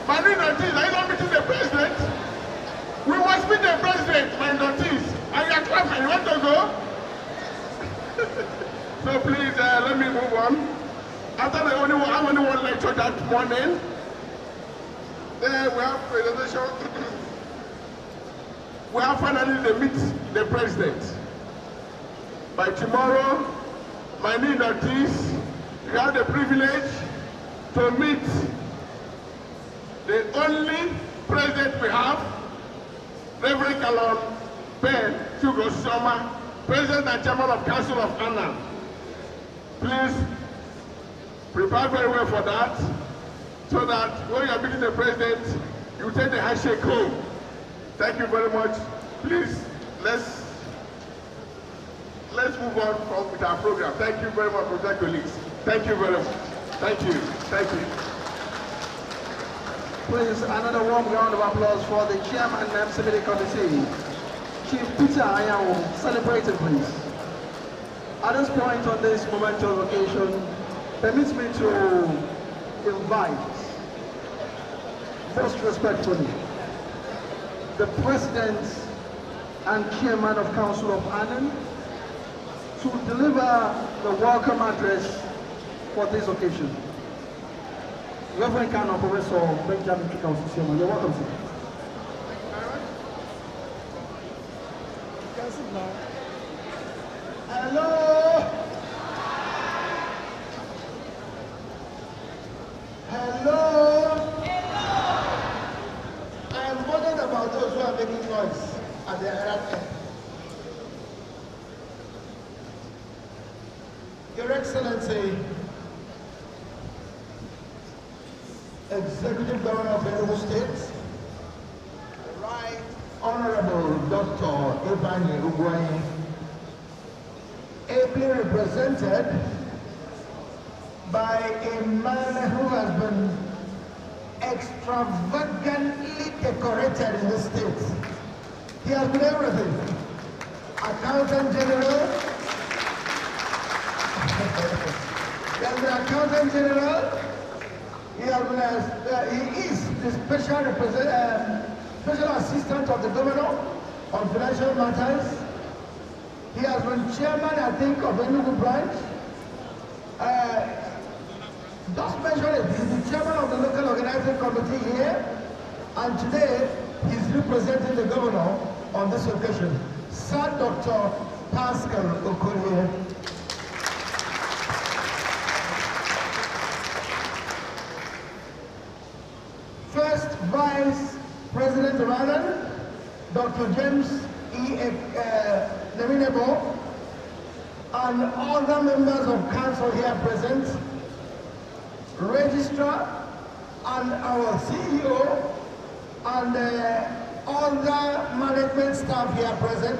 My new notice, are you not meeting the president? We must meet the president, my notice. And you're clapping, you want to go? So please, let me move on. After I only one lecture that morning, then we have presentation. We have finally to meet the president. By tomorrow, my new notice, you have the privilege to meet the only president we have, Reverend Kalon Ben Chugosoma, President and Chairman of Council of ANAN. Please prepare very well for that, so that when you are meeting the president, you take the handshake home. Thank you very much. Please, let's move on with our program. Thank you very much, my colleagues. Thank you very much. Thank you. Thank you. Please, another warm round of applause for the Chairman of the MCPD Committee, Chief Peter Ayawo. Celebrated, please. At this point on this momentous occasion, permit me to invite, most respectfully, the President and Chairman of Council of ANAN to deliver the welcome address for this occasion. Reverend Colonel Professor Benjamin Chukwu, you're welcome, sir. Hello. Hello. I am bothered about those who are making noise at the other end. Your Excellency, Executive Governor of Enugu State, Right Honorable Dr. Ifeanyi Ugwuanyi, ably represented by a man who has been extravagantly decorated in this state. He has been everything. Accountant General, he has been Accountant General, he is the special assistant of the governor on financial matters. He has been chairman, I think, of Enugu branch. Just mention it, he's the chairman of the local organizing committee here, and today he's representing the governor on this occasion. Sir Dr. Pascal Okoye. First Vice President of ANAN, Dr. James E. Neminebo, and other members of council here present, Registrar, and our CEO, and other management staff here present,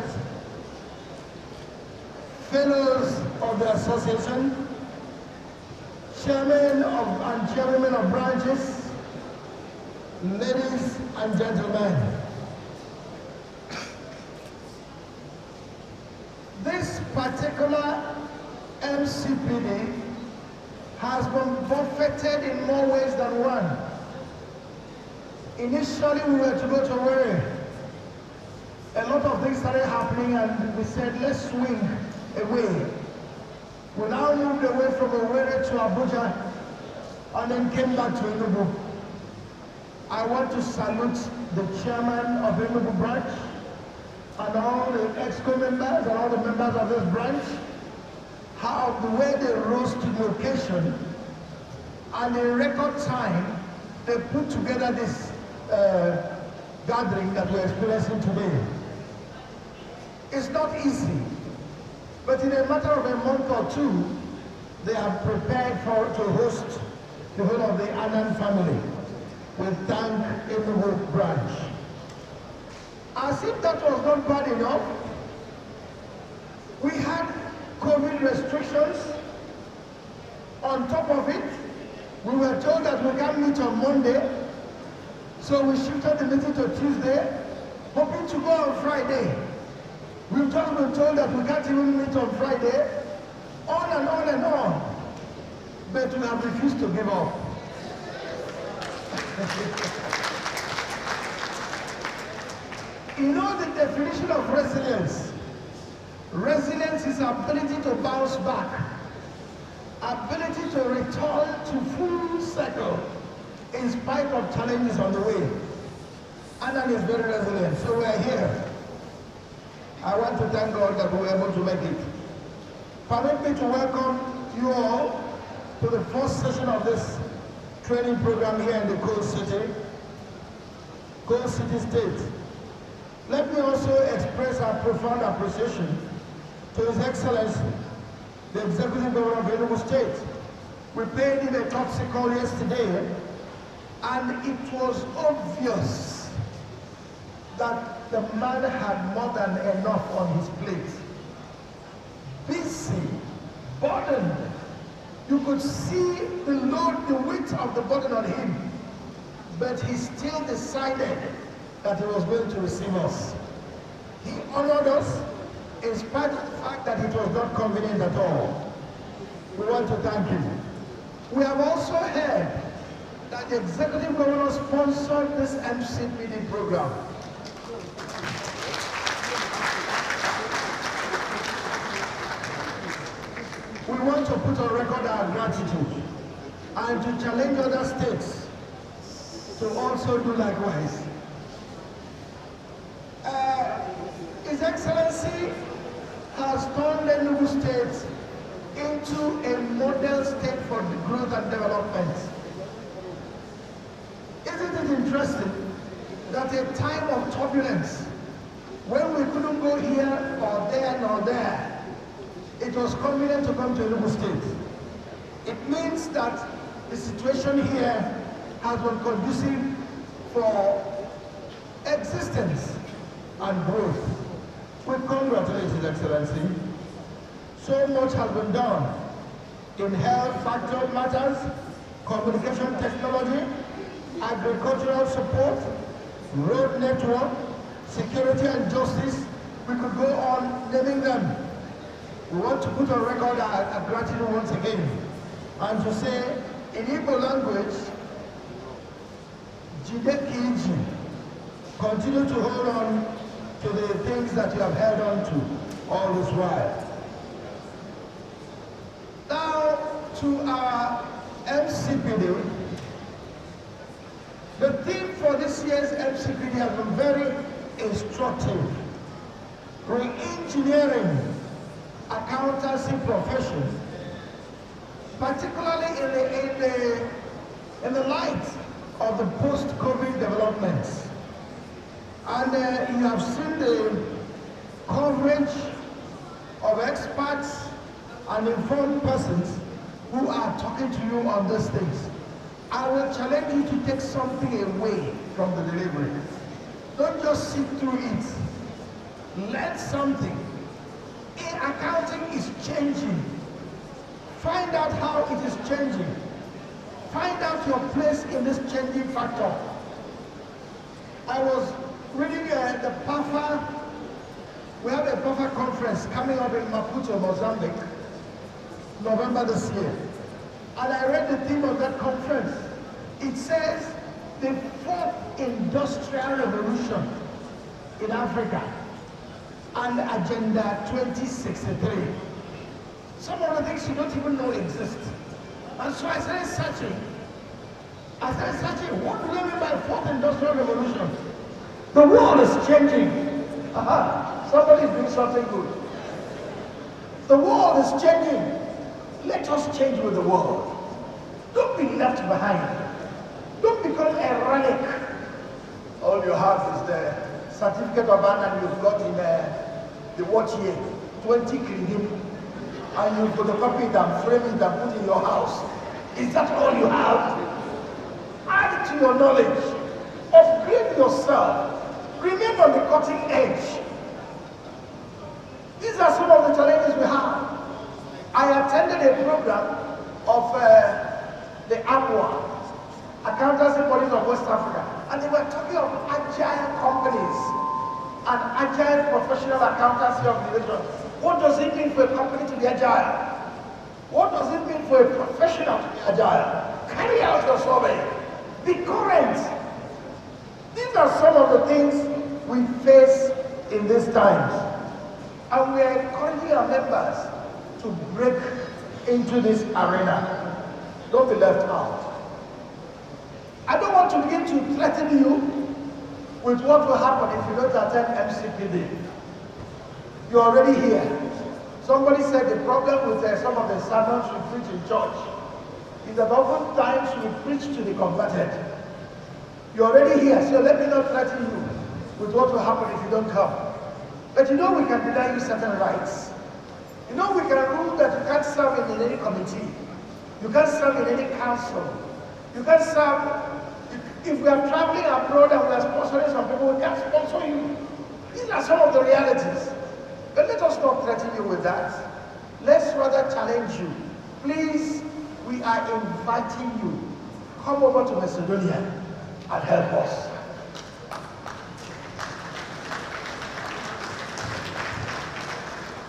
fellows of the association, chairmen and chairwomen of branches, ladies and gentlemen. This particular MCPD has been buffeted in more ways than one. Initially, we were to go to Owerri. A lot of things started happening, and we said, let's swing away. We now moved away from Owerri to Abuja, and then came back to Enugu. I want to salute the chairman of Enugu branch, and all the EXCO members and all the members of this branch, how the way they rose to the occasion, and in record time, they put together this gathering that we're experiencing today. It's not easy, but in a matter of a month or two, they have prepared to host the whole of the ANAN family. We thank Enugu branch. As if that was not bad enough, we had COVID restrictions. On top of it, we were told that we can't meet on Monday, so we shifted the meeting to Tuesday, hoping to go on Friday. We've just been told that we can't even meet on Friday, on and on and on, but we have refused to give up. You know the definition of resilience? Resilience is ability to bounce back, ability to return to full circle in spite of challenges on the way. ANAN is very resilient, so we are here. I want to thank God that we were able to make it. Permit me to welcome you all to the first session of this training program here in the Coal City State. Let me also express our profound appreciation to His Excellency, the Executive Governor of Enugu State. We paid him a courtesy call yesterday, and it was obvious that the man had more than enough on his plate. Busy, burdened. You could see the load, the weight of the burden on him, but he still decided that he was going to receive us. He honored us in spite of the fact that it was not convenient at all. We want to thank him. We have also heard that the Executive Governor sponsored this MCPD program. We want to put on record our gratitude and to challenge other states to also do likewise. His Excellency has turned Enugu State into a model state for growth and development. Isn't it interesting that a time of turbulence, when we couldn't go here or there nor there, it was convenient to come to Enugu State. It means that the situation here has been conducive for existence and growth. We congratulate His Excellency. So much has been done in health factor matters, communication technology, agricultural support, road network, security and justice. We could go on naming them. We want to put on record our gratitude once again and to say in Igbo language, Jidekiji, continue to hold on to the things that you have held on to all this while. Now to our MCPD. The theme for this year's MCPD has been very instructive. Re-engineering accountancy profession, particularly in the light of the post-COVID developments. And you have seen the coverage of experts and informed persons who are talking to you on these things. I will challenge you to take something away from the delivery. Don't just sit through it. Learn something. Accounting is changing. Find out how it is changing. Find out your place in this changing factor. I was reading the PAFA. We have a PAFA conference coming up in Maputo, Mozambique, November this year. And I read the theme of that conference. It says the fourth industrial revolution in Africa and Agenda 2063. Some of the things you don't even know exist. And so I started searching. What do they mean by fourth industrial revolution? The world is changing. Somebody is doing something good. The world is changing. Let us change with the world. Don't be left behind. Don't become a relic. All you have is the certificate of ANAN you've got in the watch year, 20 kredit, and you photocopy it and frame it and put in your house. Is that all you have? Add to your knowledge. Upgrade yourself. Remain on the cutting edge. These are some of the challenges we have. I attended a program of the APWA, Accountancy Bodies of West Africa, and they were talking of agile companies and agile professional accountancy organizations. What does it mean for a company to be agile? What does it mean for a professional to be agile? Carry out your survey. be current. These are some of the things we face in these times. And we are encouraging our members to break into this arena. Don't be left out. I don't want to begin to threaten you with what will happen if you don't attend MCPD. You're already here. Somebody said the problem with some of the sermons we preach in church is that oftentimes we preach to the converted. You're already here, so let me not threaten you with what will happen if you don't come. But you know we can deny you certain rights. You know we can rule that you can't serve in any committee. You can't serve in any council. You can't serve, if we are traveling abroad and we are sponsoring some people, we can't sponsor you. These are some of the realities. But let us not threaten you with that. Let's rather challenge you. Please, we are inviting you. Come over to Macedonia and help us.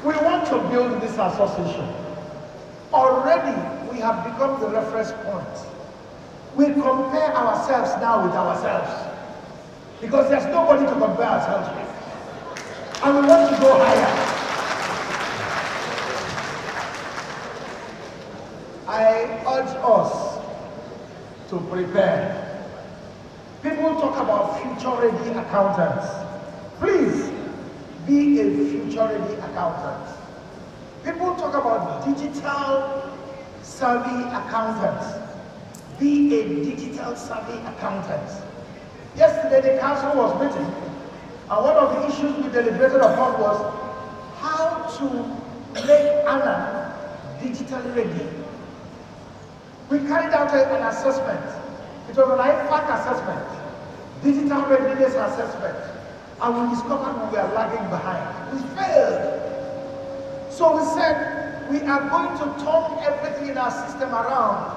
We want to build this association. Already, we have become the reference point. We compare ourselves now with ourselves because there's nobody to compare ourselves with. And we want to go higher. I urge us to prepare. People talk about future-ready accountants. Please, be a future-ready accountant. People talk about digital savvy accountants. Be a digital savvy accountant. Yesterday, the council was meeting, and one of the issues we deliberated upon was how to make ANAN digitally ready. We carried out an assessment. It was an IFAC assessment, digital readiness assessment, and we discovered we were lagging behind. We failed. So we said we are going to turn everything in our system around.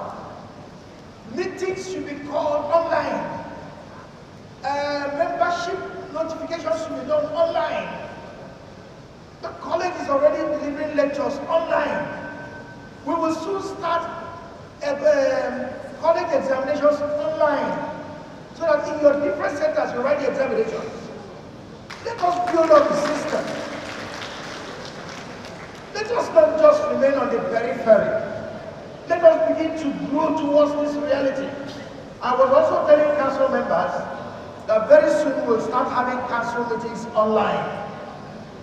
Meetings should be called online. Membership notifications should be done online. The college is already delivering lectures online. We will soon start college examinations online, so that in your different centers you write the examinations. Let us build up the system. Let us not just remain on the periphery. Let us begin to grow towards this reality. I was also telling council members that very soon we'll start having council meetings online,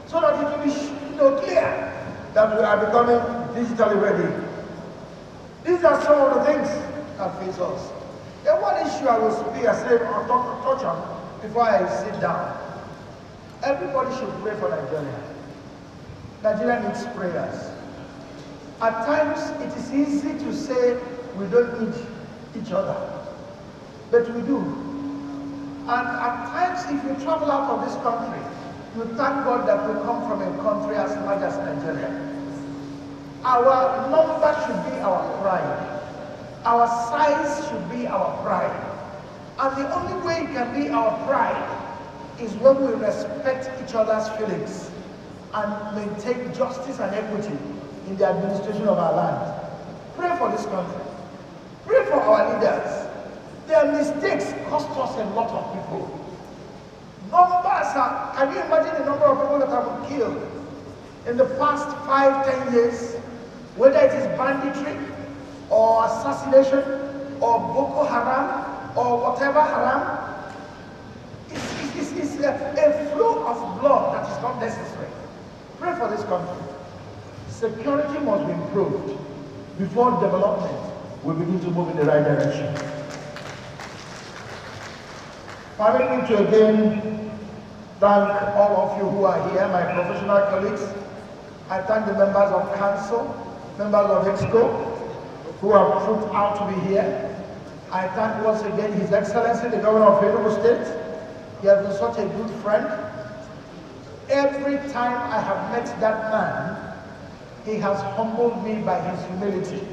so that it will be clear that we are becoming digitally ready. These are some of the things that face us. And one issue I will speak, touch on before I sit down. Everybody should pray for Nigeria. Nigeria needs prayers. At times, it is easy to say we don't need each other, but we do. And at times, if you travel out of this country, you thank God that we come from a country as large as Nigeria. Our number should be our pride. Our size should be our pride. And the only way it can be our pride is when we respect each other's feelings and maintain justice and equity in the administration of our land. Pray for this country. Pray for our leaders. Their mistakes cost us a lot of people. Can you imagine the number of people that have been killed in the past 5-10 years? Whether it is banditry, or assassination, or Boko Haram, or whatever Haram, it's a flow of blood that is not necessary. Pray for this country. Security must be improved before development will begin to move in the right direction. Permit me to again thank all of you who are here, my professional colleagues. I thank the members of council, members of EXCO, who have proved out to be here. I thank once again His Excellency, the Governor of Enugu State. He has been such a good friend. Every time I have met that man, he has humbled me by his humility.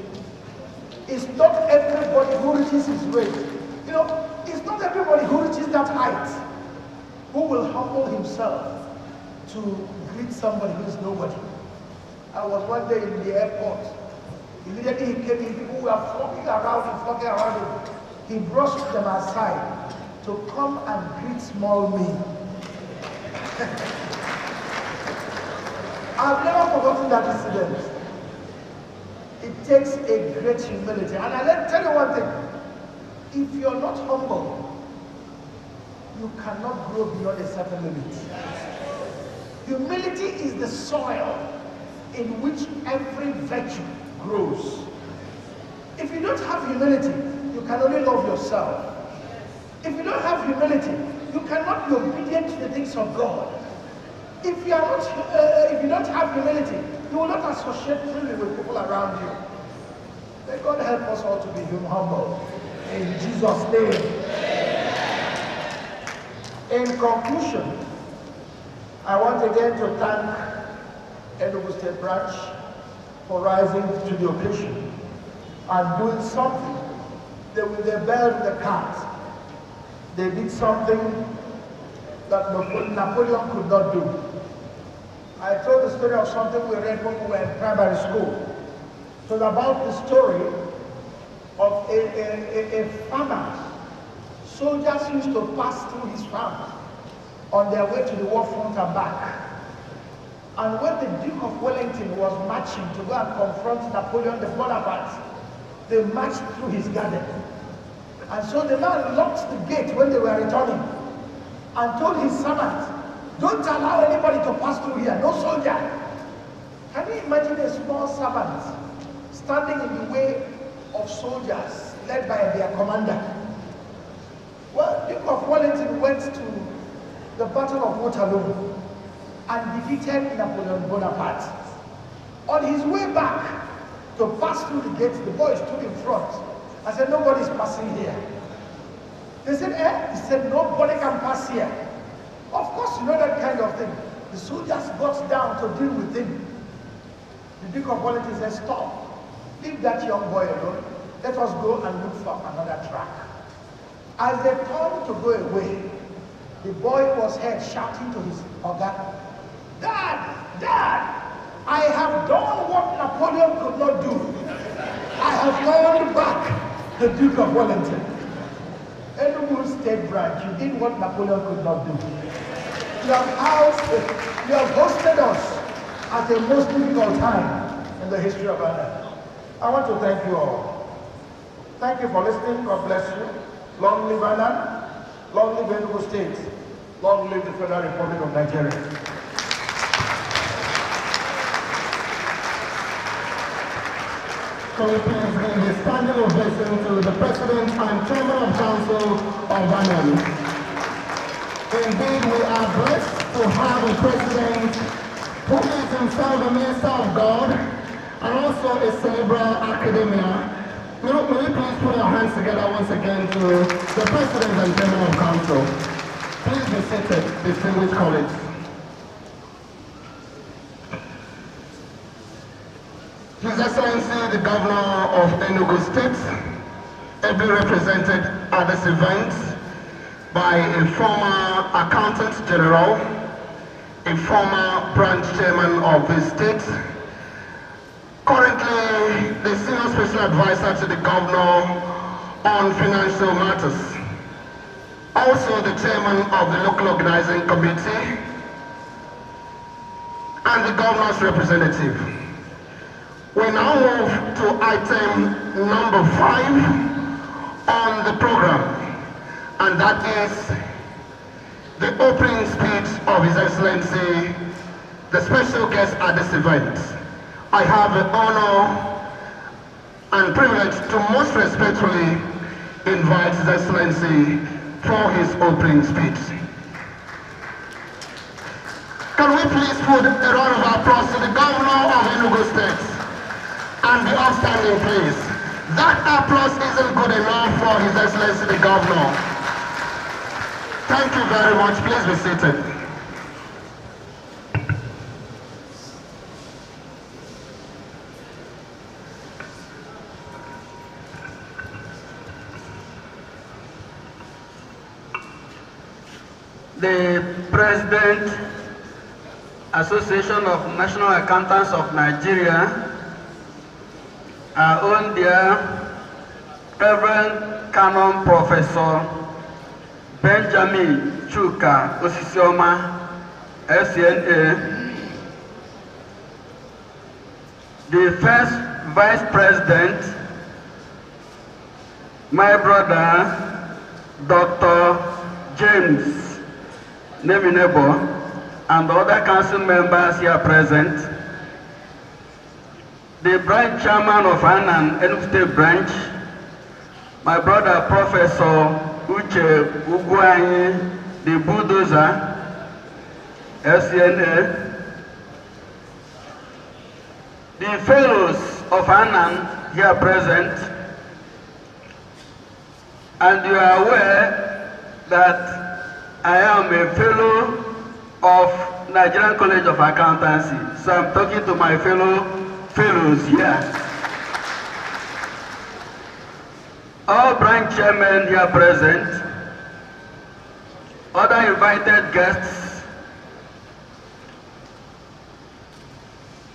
It's not everybody who reaches his weight. It's not everybody who reaches that height who will humble himself to greet somebody who is nobody. I was one day in the airport. Immediately he came in, people were flocking around him. he brushed them aside to come and greet small me. I've never forgotten that incident. It takes a great humility. And I'll tell you one thing. If you're not humble, you cannot grow beyond a certain limit. Humility is the soil in which every virtue grows. If you don't have humility, you can only love yourself. If you don't have humility, you cannot be obedient to the things of God. If you don't have humility, you will not associate freely with people around you. May God help us all to be humble. In Jesus' name. In conclusion, I want again to thank Enugu State Branch for rising to the occasion and doing something. They bailed the cat. They did something that Napoleon could not do. I told the story of something we read when we were in primary school. It was about the story of a farmer. Soldiers used to pass through his farm on their way to the war front and back. And when the Duke of Wellington was marching to go and confront Napoleon Bonaparte, they marched through his garden. And so the man locked the gate when they were returning and told his servant, don't allow anybody to pass through here, no soldier. Can you imagine a small servant standing in the way of soldiers led by their commander? Well, Duke of Wellington went to the Battle of Waterloo and defeated Napoleon Bonaparte. On his way back to pass through the gate, the boy stood in front. I said, nobody's passing here. They said, eh? He said, nobody can pass here. Of course, you know that kind of thing. The soldiers got down to deal with him. The Duke of Wellington said, stop. Leave that young boy alone. Let us go and look for another track. As they turned to go away, the boy was heard shouting to his oga, Dad, Dad, I have done what Napoleon could not do. I have gone back the Duke of Wellington. Enugu State Branch, you did what Napoleon could not do. You have hosted us at a most difficult time in the history of ANAN. I want to thank you all. Thank you for listening. God bless you. Long live ANAN. Long live Enugu State. Long live the Federal Republic of Nigeria. So we please give a standing ovation to the President and Chairman of Council of ANAN. Indeed, we are blessed to have a President who is himself a minister of God and also a cerebral academia. May we please put our hands together once again to the President and Chairman of Council. Please be seated, distinguished colleagues. His Excellency, the Governor of Enugu State, ably represented at this event by a former Accountant General, a former branch chairman of the state, currently the Senior Special Advisor to the Governor on Financial Matters, also the Chairman of the Local Organizing Committee, and the Governor's representative. We now move to item number 5 on the program, and that is the opening speech of His Excellency, the special guest at this event. I have the honor and privilege to most respectfully invite His Excellency for his opening speech. Can we please put a round of applause to the Governor of Enugu State? And be upstanding, please. That applause isn't good enough for His Excellency the Governor. Thank you very much. Please be seated. The President, Association of National Accountants of Nigeria, our own dear Reverend Canon Professor Benjamin Chuka Osisioma, FCNA, the first Vice President, my brother, Dr. James Neminebo, and other council members here present, the branch chairman of ANAN Enugu State branch, my brother Professor Uche Uguanyi, the bulldozer, FCNA, the fellows of ANAN here present, and you are aware that I am a fellow of Nigerian College of Accountancy, so I'm talking to my fellows here. All branch chairmen here present, other invited guests,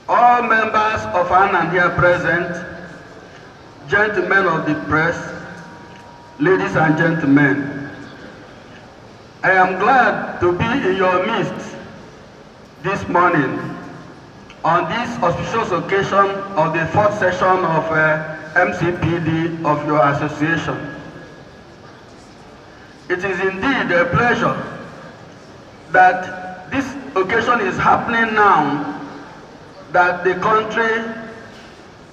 all members of ANAN here present, gentlemen of the press, ladies and gentlemen, I am glad to be in your midst this morning on this auspicious occasion of the fourth session of MCPD of your association. It is indeed a pleasure that this occasion is happening now that the country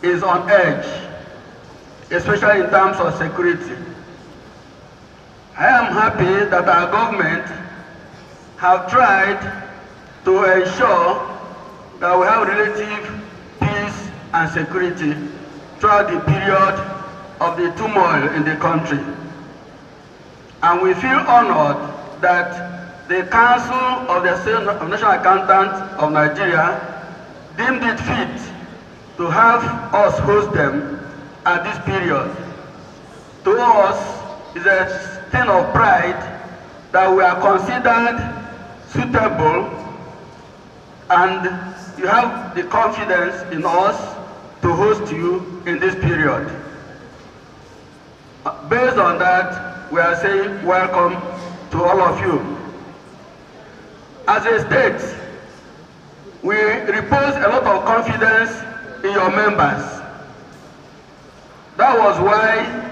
is on edge, especially in terms of security. I am happy that our government have tried to ensure that we have relative peace and security throughout the period of the turmoil in the country. And we feel honored that the Council of the National Accountants of Nigeria deemed it fit to have us host them at this period. To us, it's a thing of pride that we are considered suitable, and you have the confidence in us to host you in this period. Based on that, we are saying welcome to all of you. As a state, we repose a lot of confidence in your members. That was why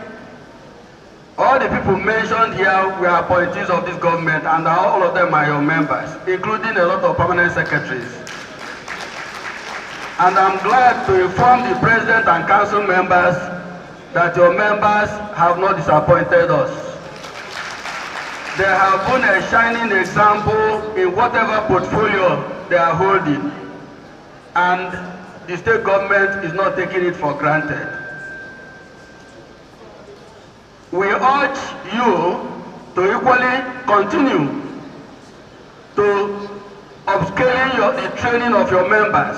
all the people mentioned here were appointees of this government, and all of them are your members, including a lot of permanent secretaries. And I'm glad to inform the President and Council members that your members have not disappointed us. They have been a shining example in whatever portfolio they are holding, and the state government is not taking it for granted. We urge you to equally continue to upscaling the training of your members,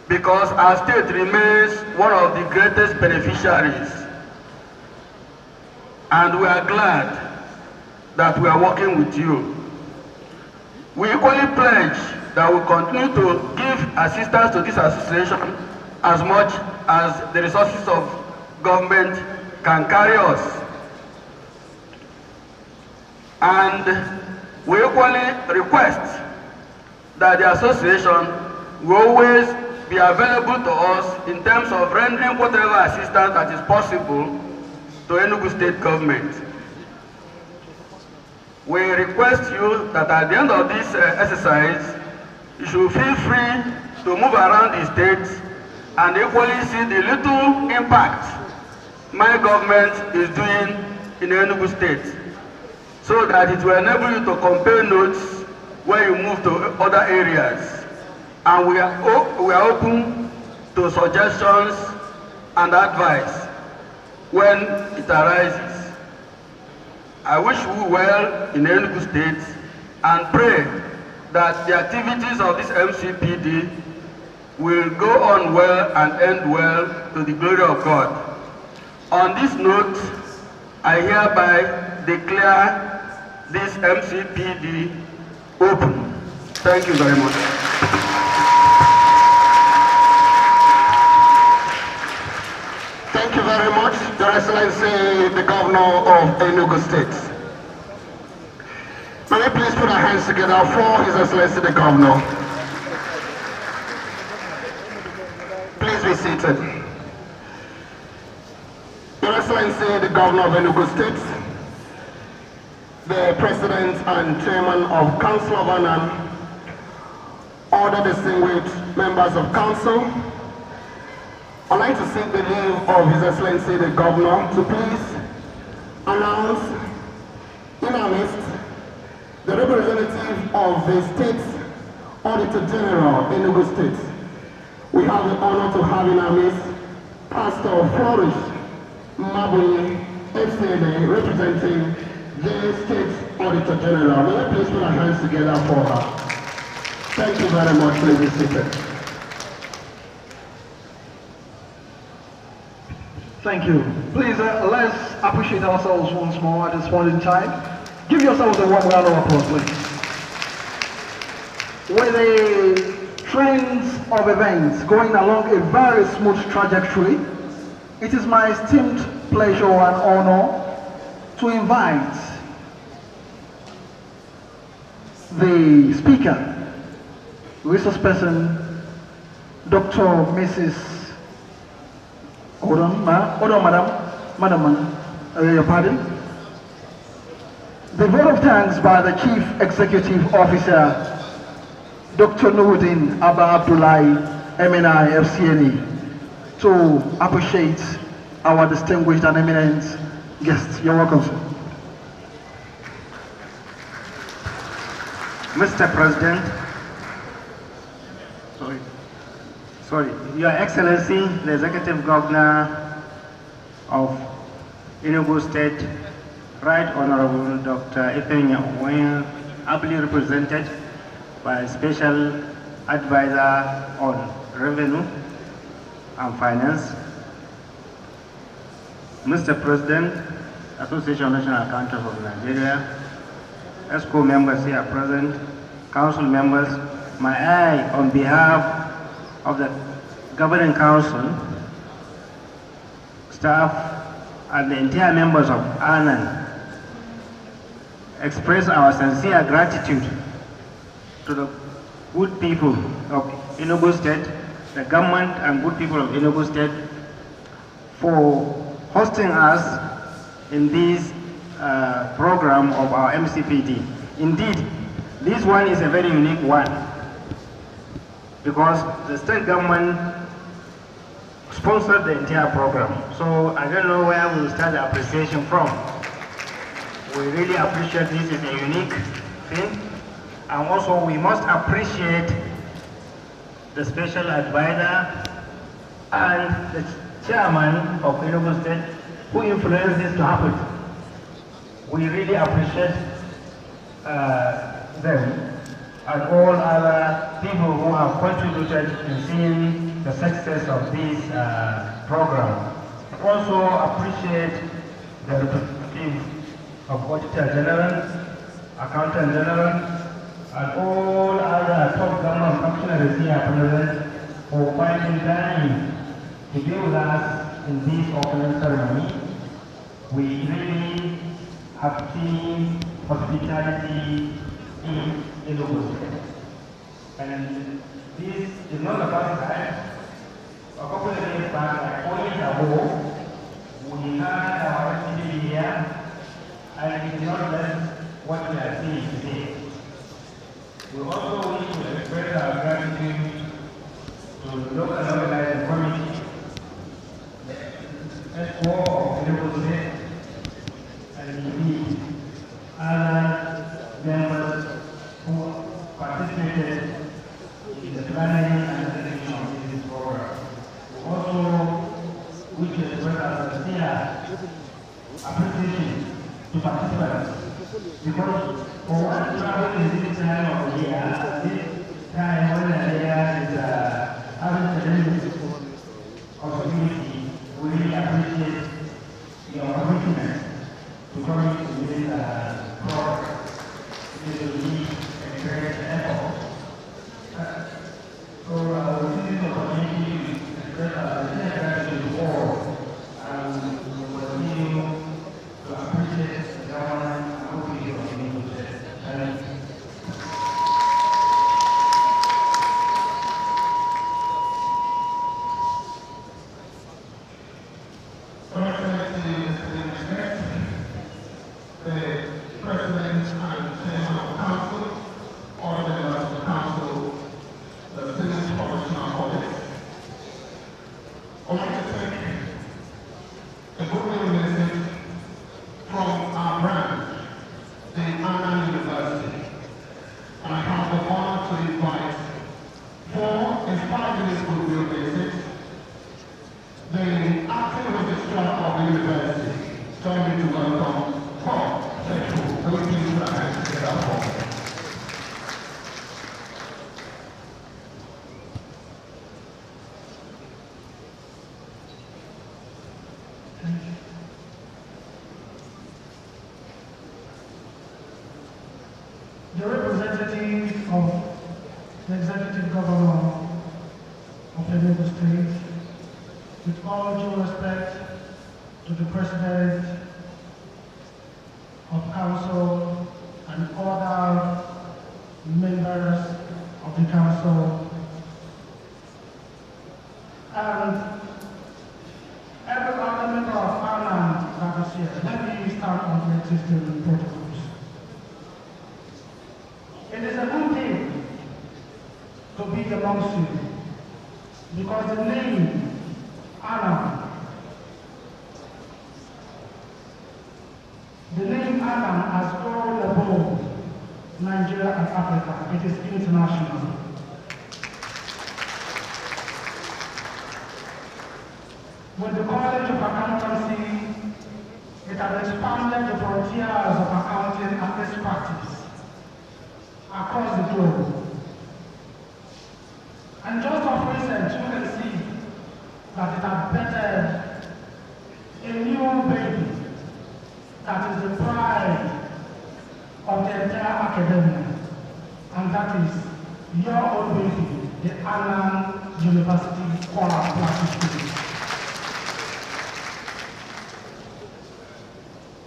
because our state remains one of the greatest beneficiaries. And we are glad that we are working with you. We equally pledge that we continue to give assistance to this association as much as the resources of government can carry us. And we equally request that the association will always be available to us in terms of rendering whatever assistance that is possible to Enugu State government. We request you that at the end of this exercise, you should feel free to move around the state and equally see the little impact my government is doing in Enugu State, so that it will enable you to compare notes when you move to other areas. And we are open to suggestions and advice when it arises. I wish you well in Enugu State and pray that the activities of this MCPD will go on well and end well to the glory of God. On this note, I hereby declare this MCPD open. Thank you very much. Thank you very much. Excellency, the Governor of Enugu State. May we please put our hands together for His Excellency, the Governor. Please be seated. Your Excellency, the Governor of Enugu State, the President and Chairman of Council of ANAN, other distinguished members of Council, I'd like to seek the leave of His Excellency, the Governor, to please announce in our midst the representative of the State Auditor General, Enugu State. We have the honor to have in our midst Pastor Flourish Mabuni, FCNA, representing the State Auditor General. May I please put our hands together for her. Thank you very much. Please be seated. Thank you. Please, let's appreciate ourselves once more at this point in time. Give yourselves a warm round of applause, please. With the trends of events going along a very smooth trajectory, it is my esteemed pleasure and honor to invite the Speaker, resource person, Dr. Mrs. Madam, your pardon. The vote of thanks by the Chief Executive Officer, Dr. Nuruddin Abba Abdullahi, MNI, FCNE, to appreciate our distinguished and eminent guests. You're welcome, sir. Mr. President, Your Excellency, the Executive Governor of Enugu State, Right Honorable Dr. Ifenya Owen, ably represented by Special Advisor on Revenue and Finance, Mr. President, Association of National Accountants of Nigeria, ESCO members here present, Council members, may I, on behalf of the Governing Council, staff, and the entire members of ANAN, express our sincere gratitude to the good people of Enugu State, the government and good people of Enugu State, for hosting us in this program of our MCPD. Indeed, this one is a very unique one because the state government sponsored the entire program. So I don't know where we'll start the appreciation from. We really appreciate this is a unique thing. And also we must appreciate the special advisor and the chairman of Enugu State who influenced this to happen. We really appreciate them and all other people who have contributed in seeing the success of this program. Also appreciate the representative of Auditor General, Accountant General, and all other top government functionaries here present for finding time to be with us in this opening ceremony. We really have seen hospitality in Enugu. And this is not the first time. A couple of days back, like 4 years ago, we had our activity here, and it is not just what we are seeing today. We also wish to express our gratitude to the local organizing committee, the SO of Enugu State, and indeed other members who participated in the planning and execution of this program. We also wish to express our sincere appreciation to participants because for one travel in this time of the year, this time when the year is having challenges of community, we really appreciate your commitment to come to this program. This will be a great effort. So this is the opportunity to express our sincere gratitude to all, and we will the President and Chairman of Council, all members of the Council, the Senate Commissioner of Audit. I would like to thank the goodwill message from our branch, the ANAN University. And I have the honor to invite for inspiring this goodwill message, the acting registrar of the university. Join me to welcome Paul. Thank you. So we please put our hands together for the representative of the executive governor of Enugu State, with all due respect to the president of council and other members of the council, and every other member of ANAN that is here. Let me start on the existing protocols. It is a good thing to be amongst you, because the name ANAN, has grown above Nigeria and Africa. It is international. With the College of Accountancy, it has expanded the frontiers of accounting and best practice across the globe. And just of recent, you can see that it has bettered a new baby that is the pride of the entire academia, and that is your own baby, the ANAN University Choir Plastic School.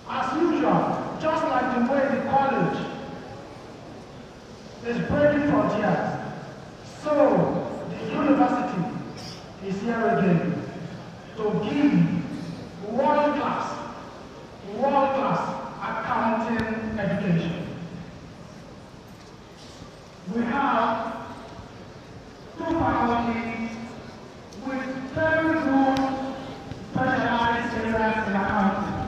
As usual, just like the way the college is breaking frontiers, so the university is here again to give world-class accounting education. We have two faculties with very good specialized areas in accounting,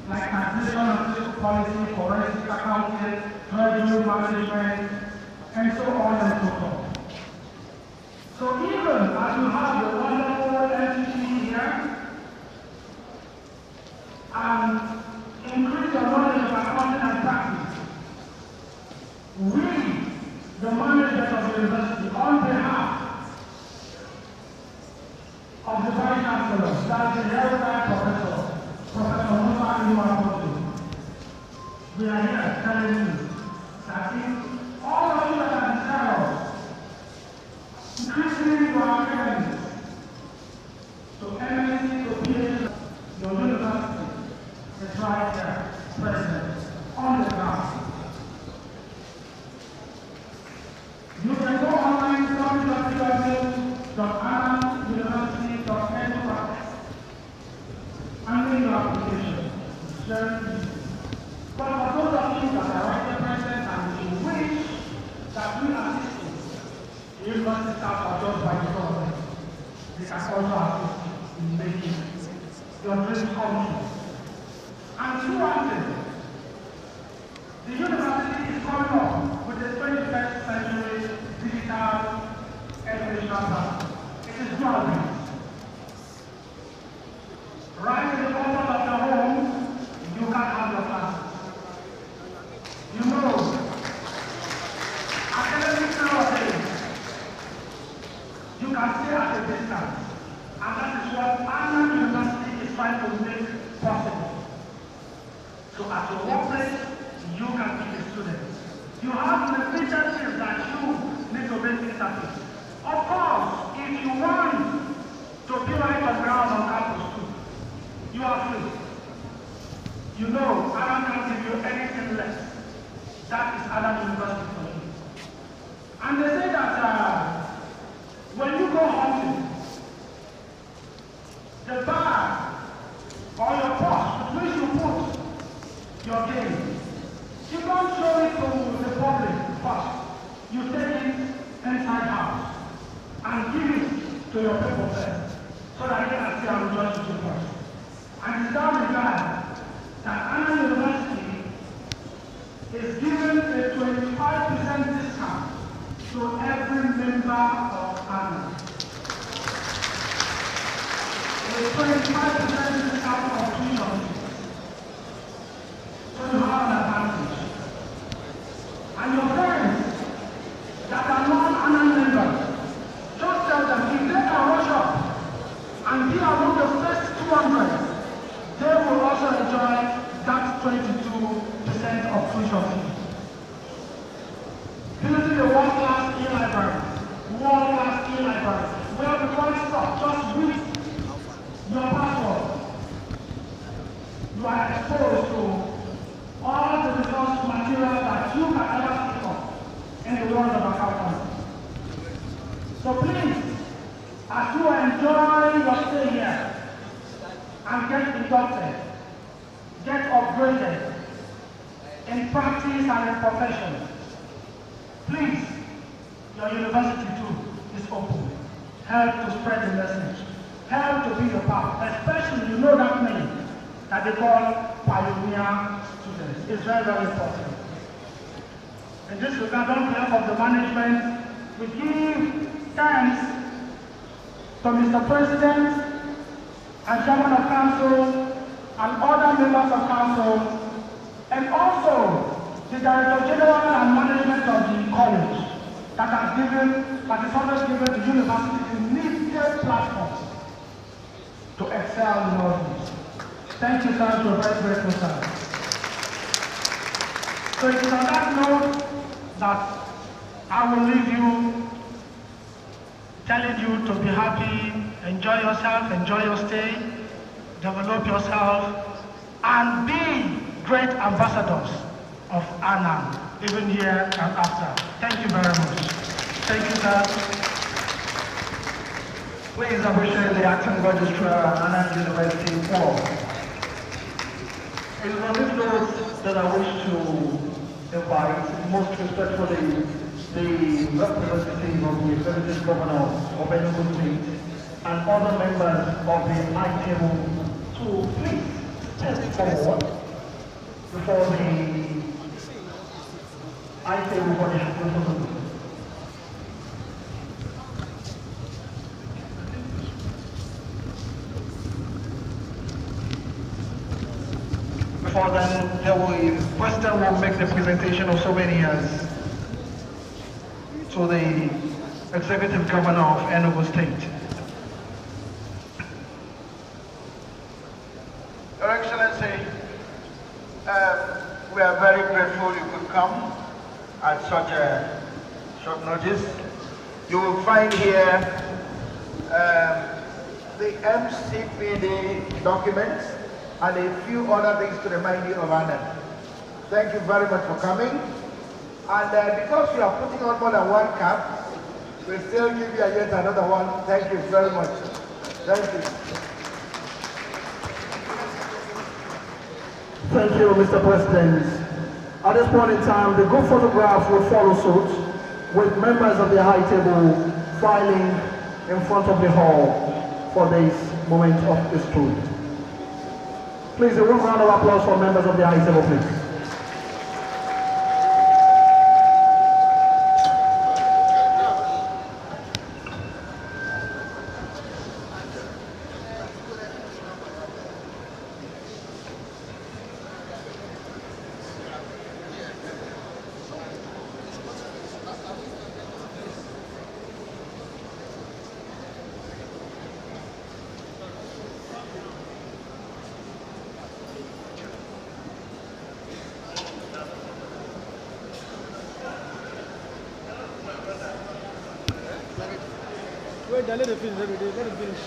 like acquisition and fiscal policy, forensic accounting, revenue management, and so on and so forth. So even as you have your wonderful entity here, and increase your knowledge of accounting and practice, we, the management of the university, on behalf of the Vice Chancellor, that is the Heraldry Professor, Professor Musa Inuakoto, we are here telling you that if all of you that are desirous, increasing your academics to MSc, to PhD, your university is right there, present, on the ground. You can go online to www.ananuniversity.edu and make your application. It's very easy. But for those of you that are right there present and you wish that we assist you, the university staff are just by the government. They can also assist you in making your dreams come true. And throughout it, the university is coming up with the 21st century digital educational platform. It is growing. Right in the comfort of your home, you can have your classes. You know, academics nowadays, you can stay at a distance. And that is what ANAN University is trying to make possible. So at your workplace, you can be a student. You have limited things that you need to make interface. Of course, if you want to be right on ground on campus too, you are free. You know, ANAN can't give you anything less. That is ANAN University for you. And they say that when you go hunting, the bag or your purse, which you put your gain. You don't show it to the public first. You take it inside house and give it to your people first, so that they can see how to judge you first. And it's now regard that ANAN University is given a 25% discount to every member of ANAN. A 25% discount of tuition. So you have an advantage. And your friends that are non-ANAN members, just tell them if they can rush up and be among the first 200, they will also enjoy that 22% of tuition fee. Building a world-class e-library, where the one stop just with your password. You are exposed to all the resource material that you can ever think of in the world of accounting. So please, as you enjoy your stay here and get inducted, get upgraded in practice and in profession, please, your university too is open. Help to spread the message. Help to be a part, especially you know that name that they call pioneer students. It's very, very important. In this regard, on behalf of the management, we give thanks to Mr. President and Chairman of Council and other members of Council, and also the Director General and Management of the college that is always given the university the needed platform to excel in all things. Thank you, sir. You're very grateful, sir. So it is on that note that I will leave you, telling you to be happy, enjoy yourself, enjoy your stay, develop yourself, and be great ambassadors of ANAN, even here and after. Thank you very much. Thank you, sir. Please appreciate the acting registrar, ANAN University 4. It is on this note that I wish to invite, most respectfully, the representative of the Executive Governor of Enugu State and other members of the high table to please step forward before the high table for the Before then, the President will make the presentation of souvenirs to the Executive Governor of Enugu State. Your Excellency, we are very grateful you could come at such a short notice. You will find here the MCPD documents and a few other things to remind you of ANAN. Thank you very much for coming. And because you are putting on more than one cap, we'll still give you yet another one. Thank you very much. Thank you. Thank you, Mr. President. At this point in time, the group photograph will follow suit with members of the high table filing in front of the hall for this moment of history. Please, a warm round of applause for members of the high table, please. Wait, let it finish every day. Let it finish.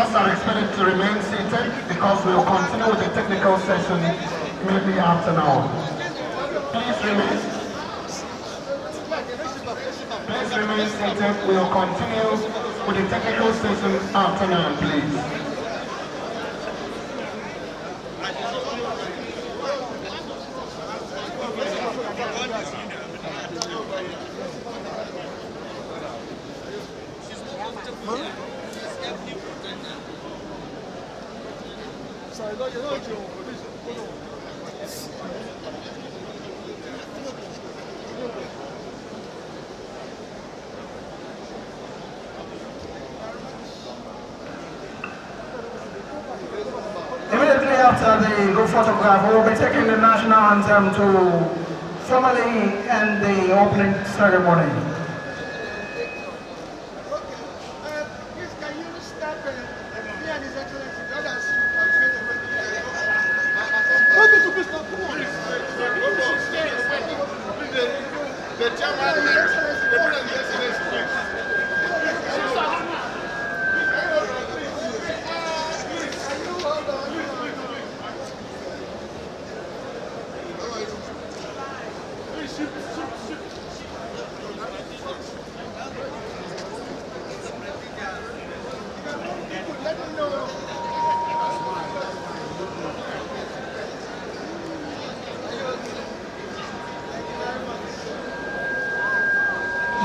Members are expected to remain seated because we will continue with the technical session immediately after now. Please remain seated. We will continue with the technical session after now, please. Immediately after the group photograph, we will be taking the national anthem to formally end the opening ceremony. Please, can you stop me and His Excellency? Others the chairman, His Excellency, the President, His Excellency.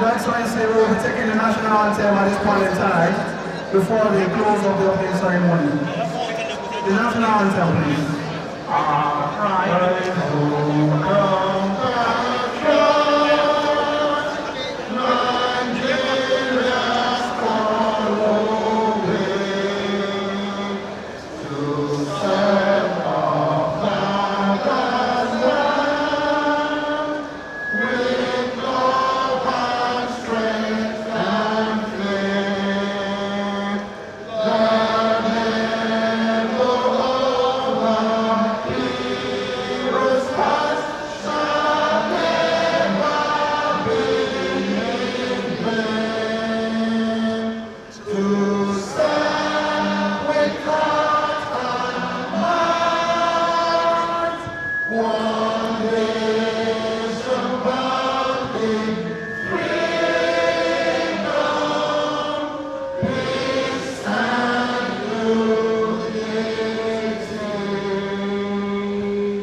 Your Excellency, we will be taking the national anthem at this point in time before the close of the opening ceremony. The national anthem, please.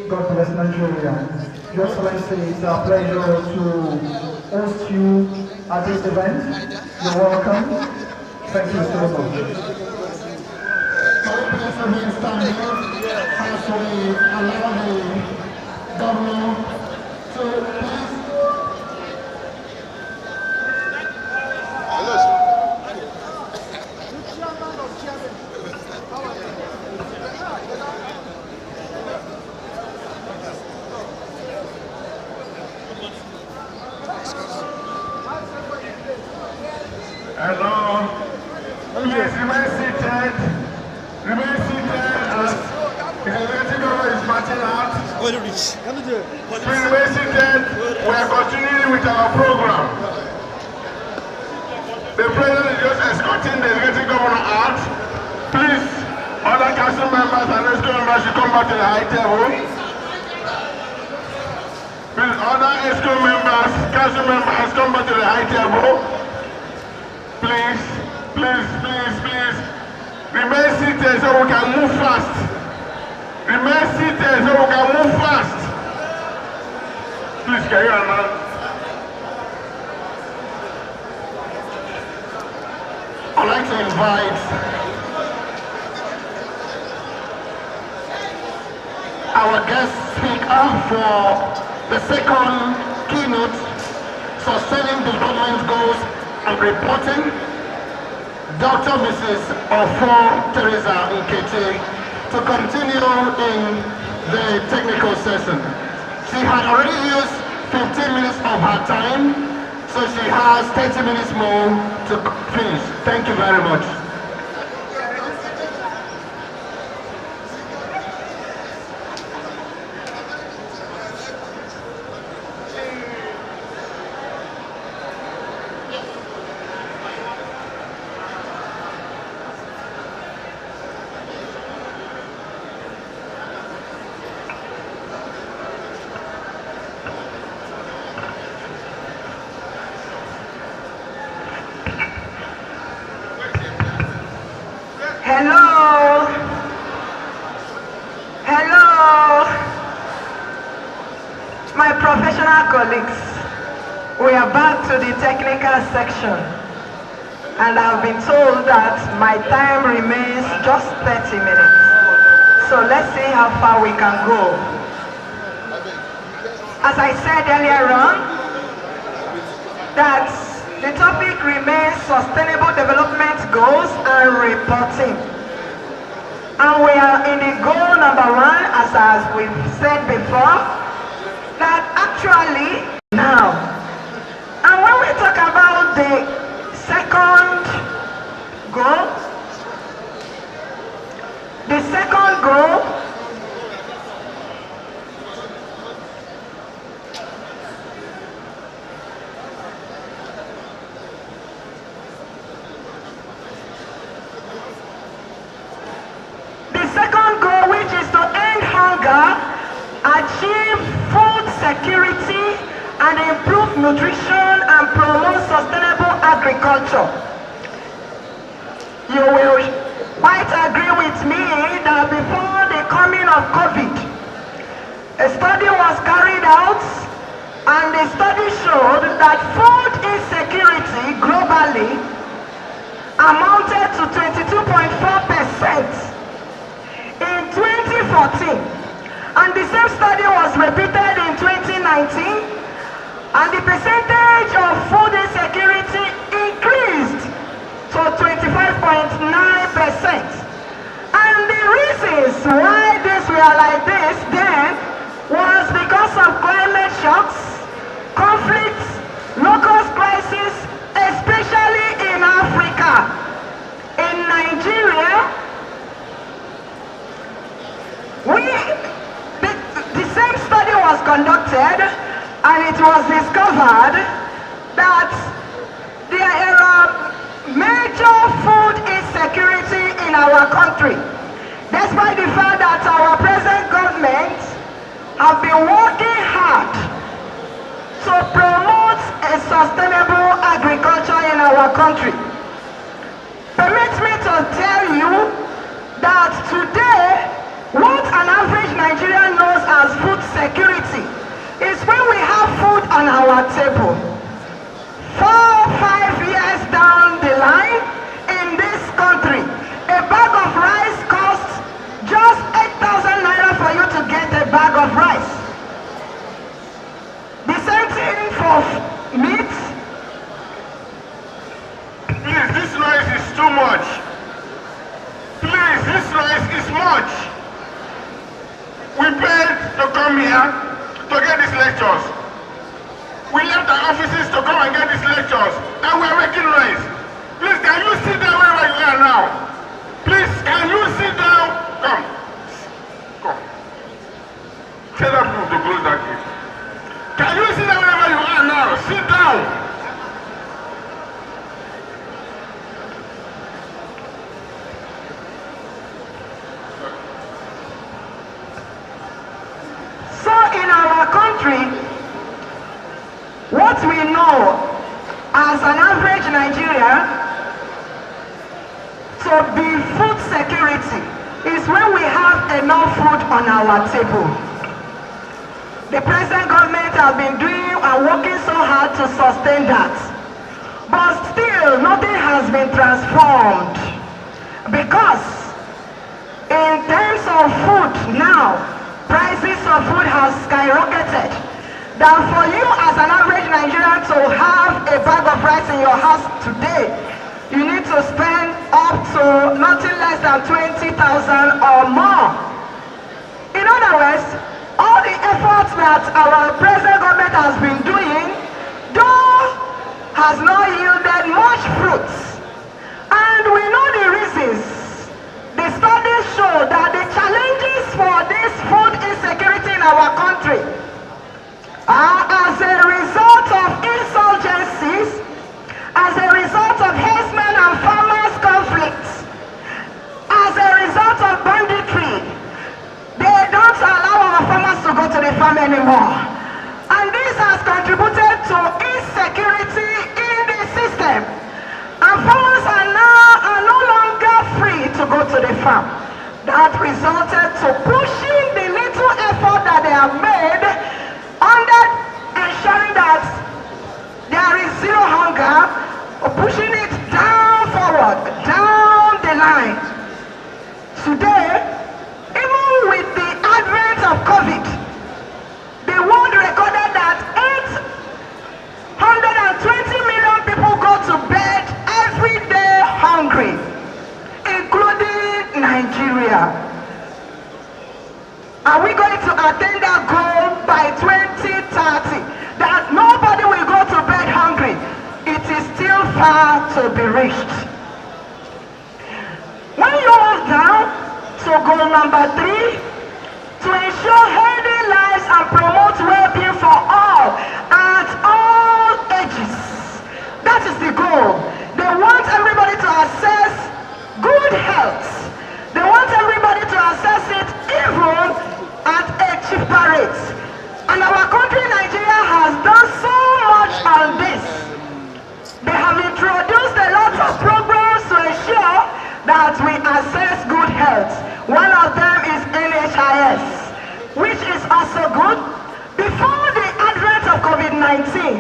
God bless Nigeria. Your Excellency, it's our pleasure to host you at this event. You're welcome. Thank you so much. As we allow the governor to please. Hello. Please remain seated. Remain seated as the executive governor is marching out. Please remain seated. We are continuing with our program. The president is just escorting the executive governor out. Please, other council members and rescue members should come back to the high table. Please, other rescue members, council members, come back to the high table. Please, please, please, please. Remain seated so we can move fast. Remain seated so we can move fast. Please carry on, man. I'd like to invite our guest speaker for the second keynote, Sustaining Development Goals and Reporting, Dr. Mrs. Ofo Teresa Nkete, to continue in the technical session. She had already used 15 minutes of her time, so she has 30 minutes more to finish. Thank you very much. professional colleagues, we are back to the technical section, and I've been told that my time remains just 30 minutes. So let's see how far we can go. As I said earlier on, that the topic remains Sustainable Development Goals and Reporting. And we are in the goal number 1, as we've said before, that actually now. And when we talk about the second goal, the second goal which is to end hunger, achieve food security, and improve nutrition and promote sustainable agriculture. You will quite agree with me that before the coming of COVID, a study was carried out, and the study showed that food insecurity globally amounted to 22.4%. in 2014, and the same study was repeated in 2019, and the percentage of food insecurity increased to 25.9%. And the reasons why this were like this then was because of climate shocks, conflicts, local crises, especially in Africa. In Nigeria, the same study was conducted, and it was discovered that there are major food insecurity in our country, despite the fact that our present government have been working hard to promote a sustainable agriculture in our country. Permit me to tell you that today, what an average Nigerian knows as food security is when we have food on our table. 4 or 5 years down the line in this country, a bag of rice costs just 8,000 naira for you to get a bag of rice. The same thing for meat. Please, this noise is too much. Please, this noise is much. We paid to come here to get these lectures. We left our offices to come and get these lectures, and we are making noise. Please, can you sit down wherever you are now? Please, can you sit down? Come. Come. Tell that people to close that gate. Can you sit down wherever you are now? Sit down. So in our country, what we know as an average Nigerian to be food security is when we have enough food on our table. The present government has been doing and working so hard to sustain that. But still, nothing has been transformed. Because in terms of food now, prices of food have skyrocketed. That for you as an average Nigerian to have a bag of rice in your house today, you need to spend up to nothing less than 20,000 or more. In other words, all the efforts that our present government has been doing, though has not yielded much fruits. And we know the reasons. The studies show that the challenges for this food insecurity in our country are as a result of insurgencies, as a result of herdsmen and farmers conflicts, as a result of banditry. They don't allow our farmers to go to the farm anymore. And this has contributed to insecurity in the system. And farmers are no longer free to go to the farm. That resulted to pushing the little effort that they have made under a far to be reached. When you move down to goal number 3, to ensure healthy lives and promote well-being for all at all ages. That is the goal. They want everybody to access good health. They want everybody to access it even at a cheaper rate. And our country, Nigeria, has done so much on this. They have introduced a lot of programs to ensure that we access good health. One of them is NHIS, which is also good. Before the advent of COVID-19,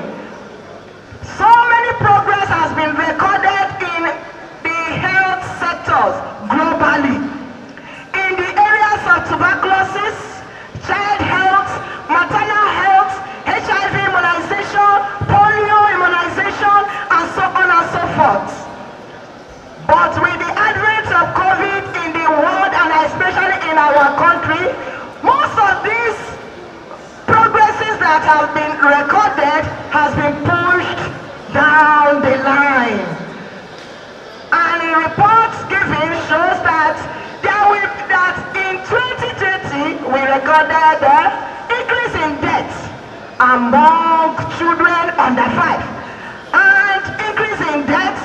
so many progress has been recorded in the health sectors globally. In the areas of tuberculosis, child health, maternal health, HIV immunization, polio immunization, and so on and so forth. But with the advent of COVID in the world and especially in our country, most of these progresses that have been recorded has been pushed down the line. And the reports given shows that in 2020 we recorded an increase in deaths among children under 5 and increase in deaths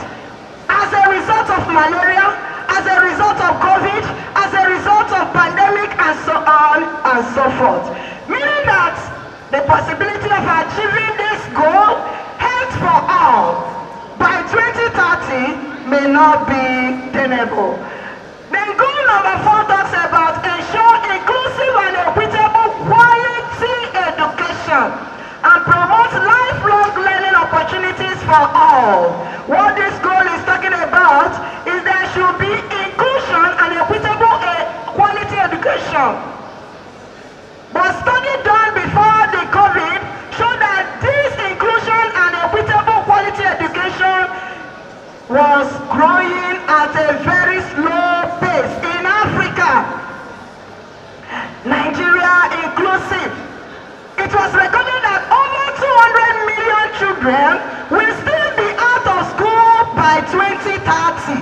as a result of malaria, as a result of COVID, as a result of pandemic, and so on and so forth. Meaning that the possibility of achieving this goal, health for all, by 2030 may not be tenable. Then goal number 4 talks about ensure inclusive and equitable quality education and promote lifelong learning opportunities for all. What this goal is talking about is there should be inclusion and equitable quality education. But study done before the COVID showed that this inclusion and equitable quality education was growing at a very slow pace in Africa. Nigeria inclusive. It was recorded that over 200 million children will still be out of school by 2030.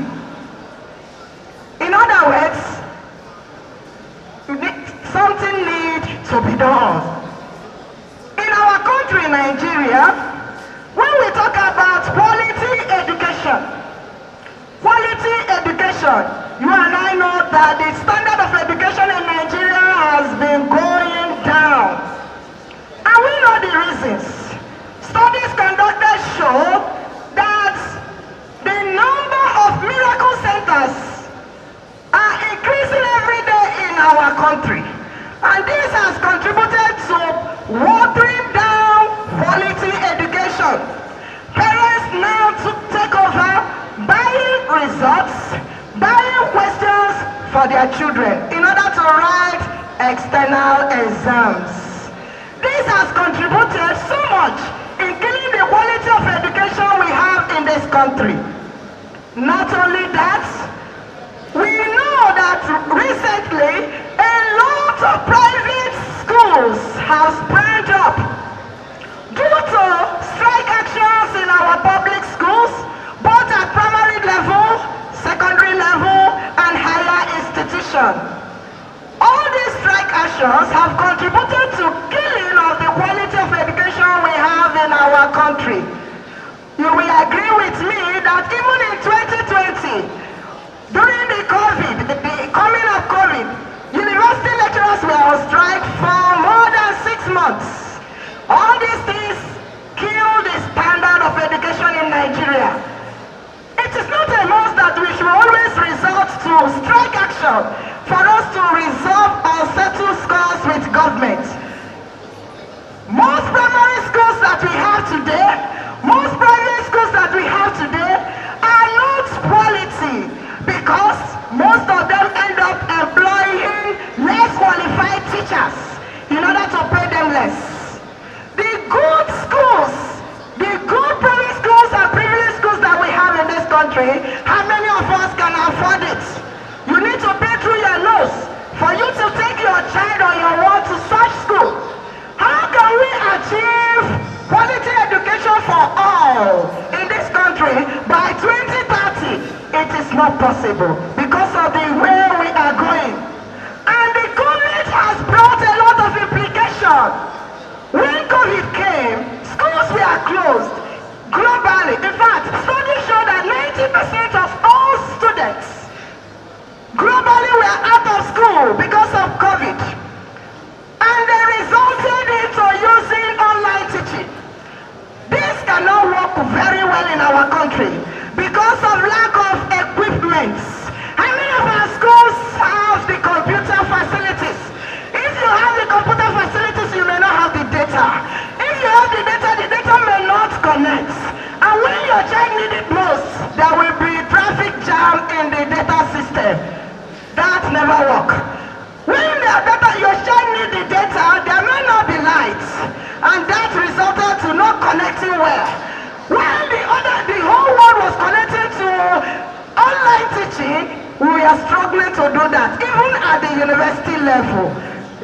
In other words, something needs to be done. In our country, Nigeria, when we talk about quality education, you and I know that the standard of education in Nigeria has been going down. And we know the reasons. Studies conducted show that the number of miracle centers are increasing every day in our country. And this has contributed to watering down quality education. Parents now take over buying results, buying questions for their children in order to write external exams. This has contributed so much in killing the quality of education we have in this country. Not only that, we know that recently a lot of private schools have sprung up due to strike actions in our public schools, both at primary level, secondary level, and higher institutions. All these strike actions have contributed to killing of the quality of education we have in our country. You will agree with me that even in 2020, during the coming of COVID, university lecturers were on strike for more than 6 months. All these things kill the standard of education in Nigeria. It is not a must that we should always resort to strike action for us to resolve or settle scores with government. Most primary schools that we have today, most private schools that we have today are not quality because most of them end up employing less qualified teachers in order to pay them less. The good schools, the good private schools and privileged schools that we have in this country, how many of us can afford it? You need to pay through your nose for you to take your child or your ward to such school. How can we achieve quality education for all in this country not possible because of the way we are going. And the COVID has brought a lot of implications. When COVID came, schools were closed globally. In fact, studies show that 90% of all students globally were out of school because of COVID. And they resulted into using online teaching. This cannot work very well in our country because of lack of equipment. How many of our schools have the computer facilities? If you have the computer facilities, you may not have the data. If you have the data may not connect. And when your child needs it most, there will be traffic jam in the data system. That never works. When your child needs the data, there may not be lights. And that resulted to not connecting well. When the whole world was connected to online teaching, we are struggling to do that, even at the university level.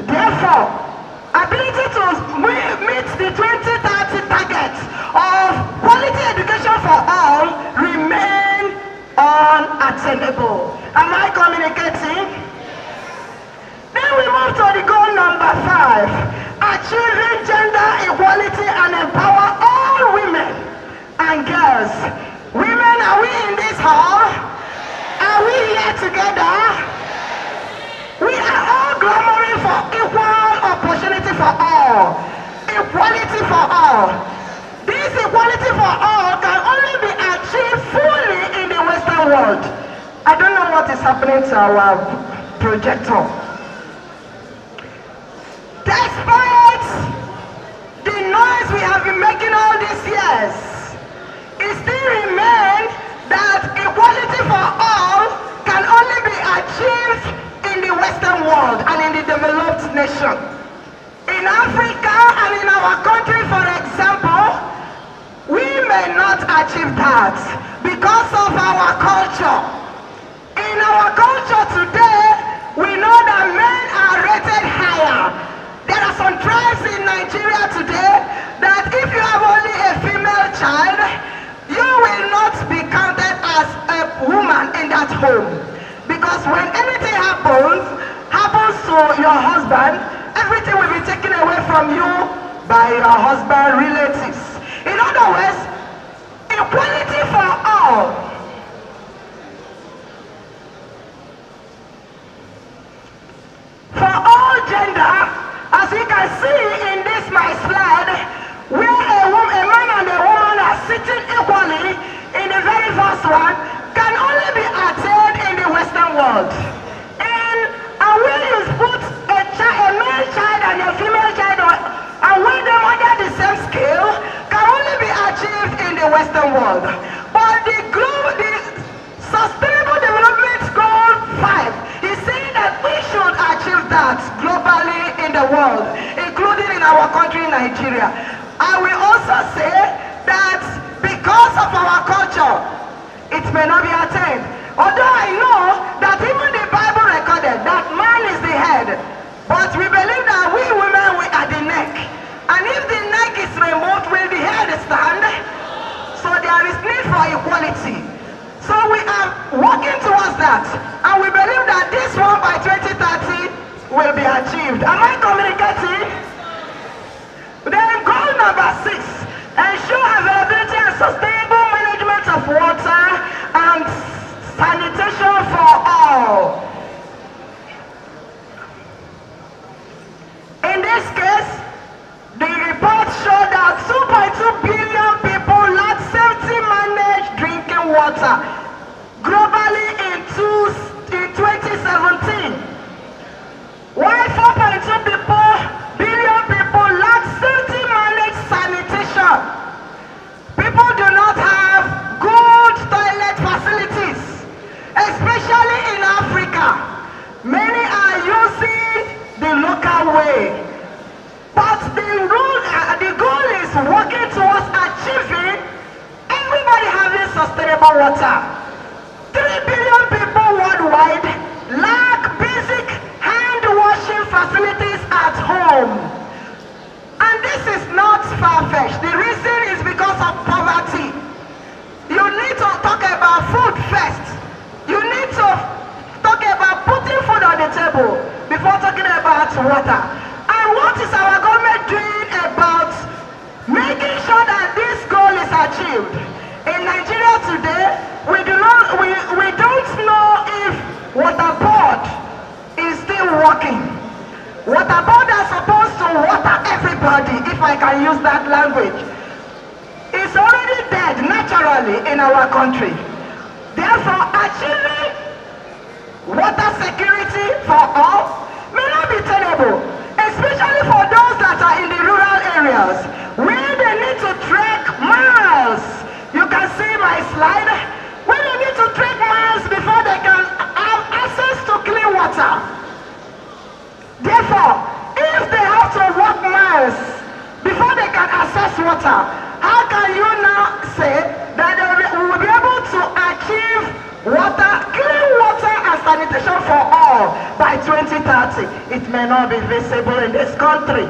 Therefore, ability to meet the 2030 target of quality education for all remain unattainable. Am I communicating? Then we move to the goal number 5. Achieving gender equality and empower all women and girls. Women, are we in this hall? Are we here together? We are all clamoring for equal opportunity for all. Equality for all. This equality for all can only be achieved fully in the Western world. I don't know what is happening to our projector. Despite the noise we have been making all these years, it still remains that equality for all can only be achieved in the Western world and in the developed nation. In Africa and in our country, for example, we may not achieve that because of our culture. In our culture today, we know that men are rated higher. There are some tribes in Nigeria today that if you have only a female child, you will not be counted as a woman in that home. Because when anything happens to your husband, everything will be taken away from you by your husband's relatives. In other words, equality for all. For all gender, as you can see in this my slide, where a man and a woman are sitting equally in the very first one, can only be attained in the Western world. And when you put a male child and a female child and weigh them under the same scale, can only be achieved in the Western world. But the Sustainable Development Goal 5 is saying that we should achieve that globally in the world, including in our country, Nigeria. I will also say that because of our culture, it may not be attained. Although I know that even the Bible recorded that man is the head, but we believe that we women we are the neck. And if the neck is removed, will the head stand? So there is need for equality. So we are working towards that. And we believe that this one by 2030 will be achieved. Am I communicating? Then goal number 6, ensure availability and sustainable management of water and sanitation for all. In this case, the report showed that 2.2 billion people lack safety managed drinking water globally in 2017. While 4.2 billion people lack safety managed sanitation. People do not have good toilet facilities, especially in Africa. Many are using the local way. But the goal is working towards achieving everybody having sustainable water. 3 billion people worldwide lack basic hand washing facilities at home. And this is not far-fetched. The reason is because of poverty. You need to talk about food first. You the table before talking about water. And what is our government doing about making sure that this goal is achieved? In Nigeria today, we don't know if water board is still working. Water board are supposed to water everybody, if I can use that language. It's already dead naturally in our country. Therefore, achieving water security for all may not be tenable, especially for those that are in the rural areas where they need to trek miles. You can see my slide. Where they need to trek miles before they can have access to clean water. Therefore, if they have to walk miles before they can access water, how can you now say that we will be able to achieve water, clean water and sanitation for all by 2030? It may not be visible in this country.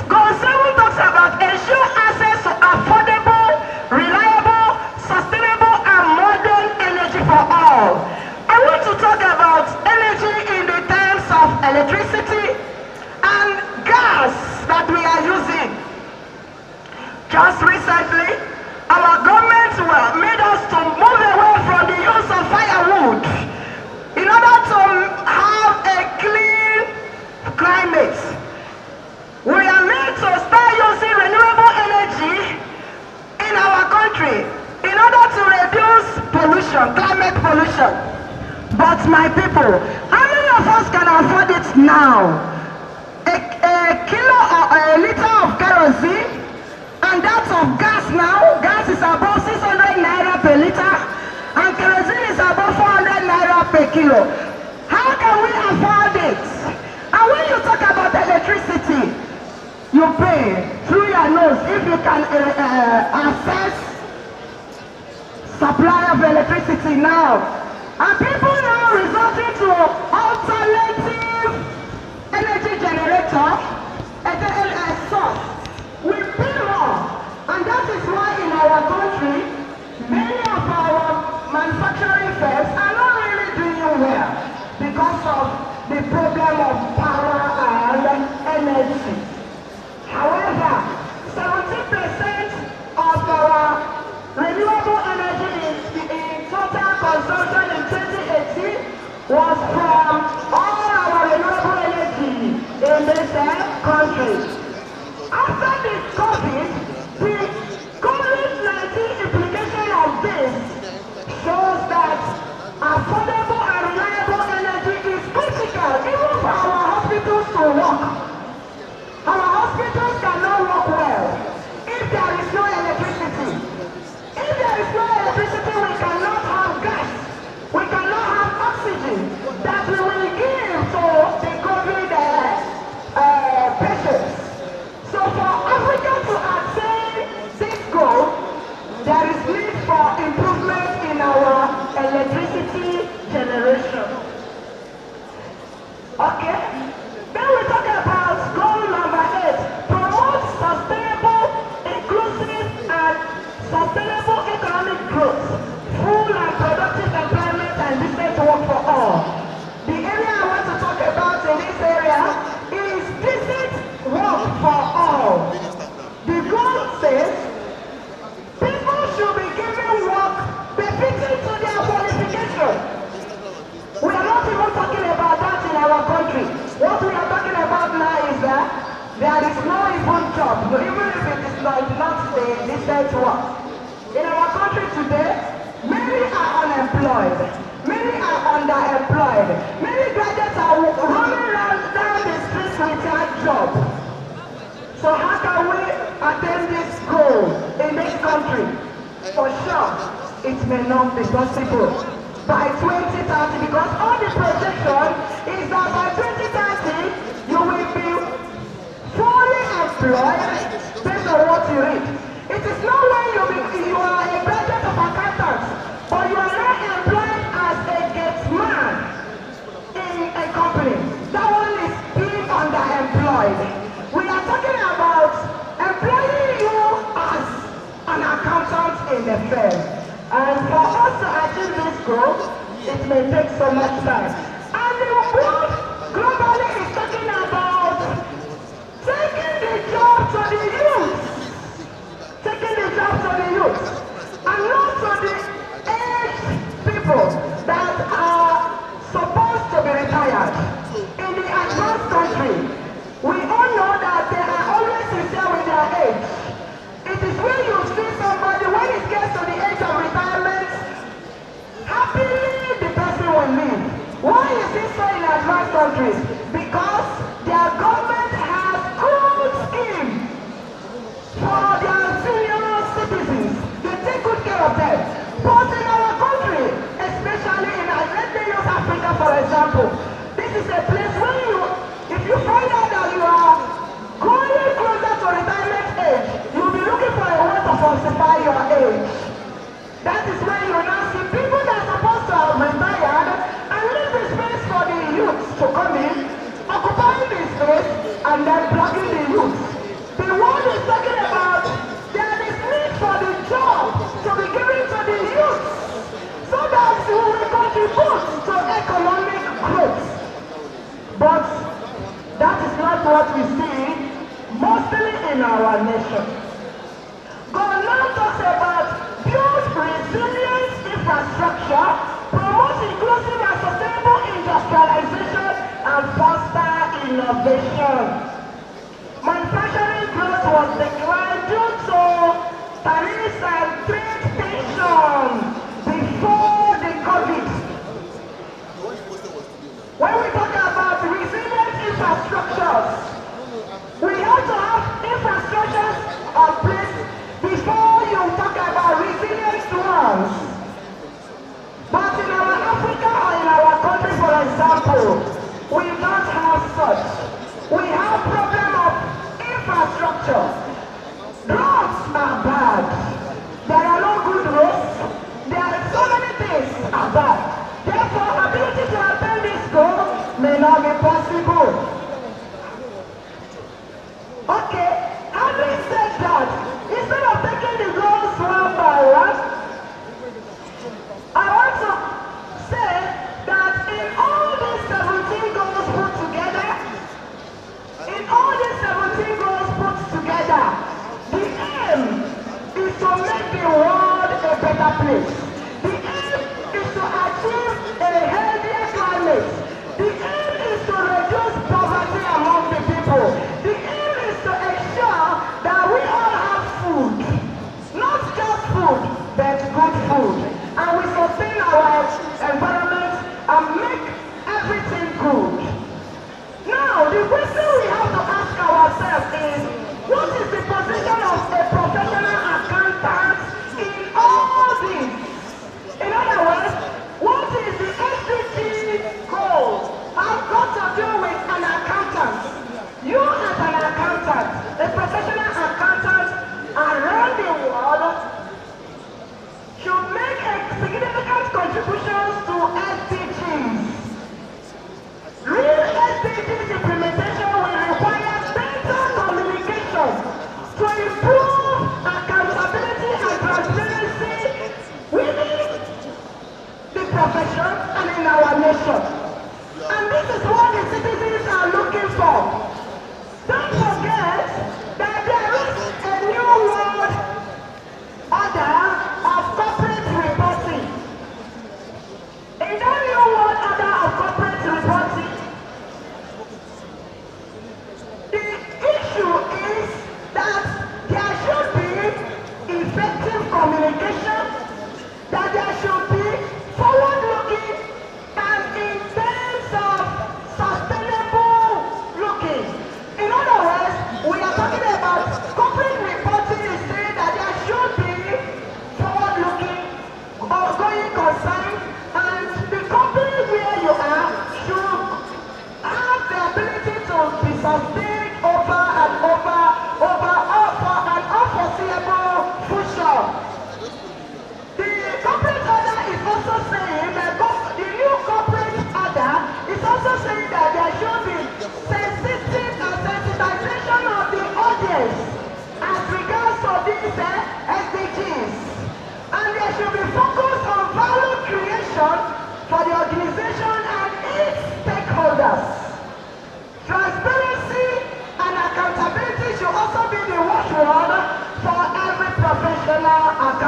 Goal 7 talks about ensure access to affordable, reliable, sustainable and modern energy for all. I want to talk about energy in the terms of electricity and gas that we are using. Just recently, our government made us to move away from the use of firewood in order to have a clean climate. We are made to start using renewable energy in our country in order to reduce pollution, climate pollution. But my people, how many of us can afford it now? A kilo or a liter of kerosene and that of gas now. Gas is above 600 naira per liter and kerosene is above 400 naira per kilo. How can we afford it? And when you talk about electricity, you pay through your nose if you can access supply of electricity now. And people now resorting to alternative energy generator, a source. We pay more, and that is why in our country, many of our manufacturing firms are not really doing well because of the problem of power and energy. However, 70% of our renewable energy in total consumption in 2018 was from all our renewable energy in this country. After the COVID, the COVID-19 implication of this shows that affordable and reliable energy is critical even for our hospitals to work. Our hospitals cannot work well if there is no electricity. If there is no electricity, we cannot have gas. We cannot have oxygen that we will give to the COVID patients. So for Africa to attain this goal, there is need for improvement in our electricity generation. Okay? Then we talk about goal number 8, promote sustainable, inclusive and sustainable economic growth, full and productive employment and decent work for all. The area I want to talk about in this area is decent work for all. The goal says people should be given work befitting to their qualification. We are not even talking about that in our country. What we are talking about now is that there is no even job, even if it is not a decent work. In our country today, many are unemployed, many are underemployed, many graduates are running around down the streets without job. So how can we attain this goal in this country? For sure, it may not be possible by 2030 because all the projection is that by 2030 you will be fully employed based on what you read. It is not when you are a graduate of accountants, but you are not employed as a gate man in a company. That one is being underemployed. We are talking about employing you as an accountant in the firm. And for us to achieve this goal, it may take so much time. And the world taking the job to the youth, taking the job to the youth, and not to the aged people that are supposed to be retired. In the advanced country, we all know that they are always sincere with their age. It is when you see somebody, when it gets to the age of retirement, happily the person will leave. Why is this so in advanced countries? Because their government has good schemes for their senior citizens. They take good care of them. But in our country, especially in let me use Africa for example, this is a place where if you find out that you are going closer to retirement age, you'll be looking for a way to falsify your age. That is where you now see people that are supposed to have retired and leave the space for the youth to come in, occupying the space and then blocking the youth. The world is talking about there is need for the job to be given to the youth so that we will contribute to economic growth. But that is not what we see mostly in our nation. God now talks about build resilient infrastructure, promote inclusive and sustainable industrialization, and foster innovation. Manufacturing growth was declined due to tariffs and trade tension before the COVID. When we talk about resilient infrastructures, we have to have infrastructures in place before you talk about resilient ones. But in our Africa or in our country, for example, we don't have such. We have problem of infrastructure. Roads are bad. There are no good roads. There are so many things are bad. Therefore, ability to attain this goal may not be possible. Okay, having said that, instead of taking the goals one by one, I want to say that in all these 17 goals put together, the aim is to make the world a better place. The aim is to achieve a healthier climate. The aim is to reduce poverty among the people. The aim is to ensure that we all have food. Not just food, but good food. And we sustain our environment and make everything good. Now, the question we have to ask ourselves is, what is the position of a professional accountant in all this?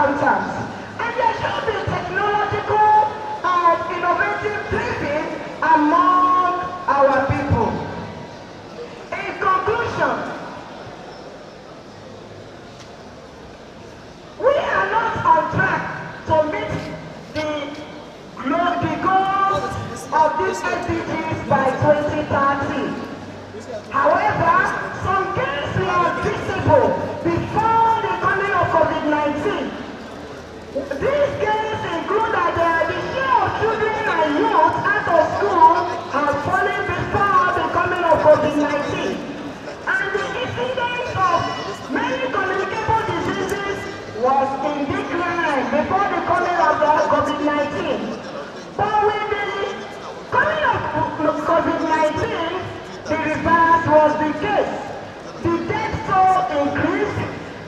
accountants. And there should be technological and innovative thinking among our people. In conclusion, we are not on track to meet the goals of these SDGs by 2030. However, some gains were visible before the coming of COVID-19. These gains include that the share of children and youth out of school has fallen before the coming of COVID-19. And the incidence of many communicable diseases was in decline before the coming of COVID-19. But with the coming of COVID-19, the reverse was the case. The death toll increased,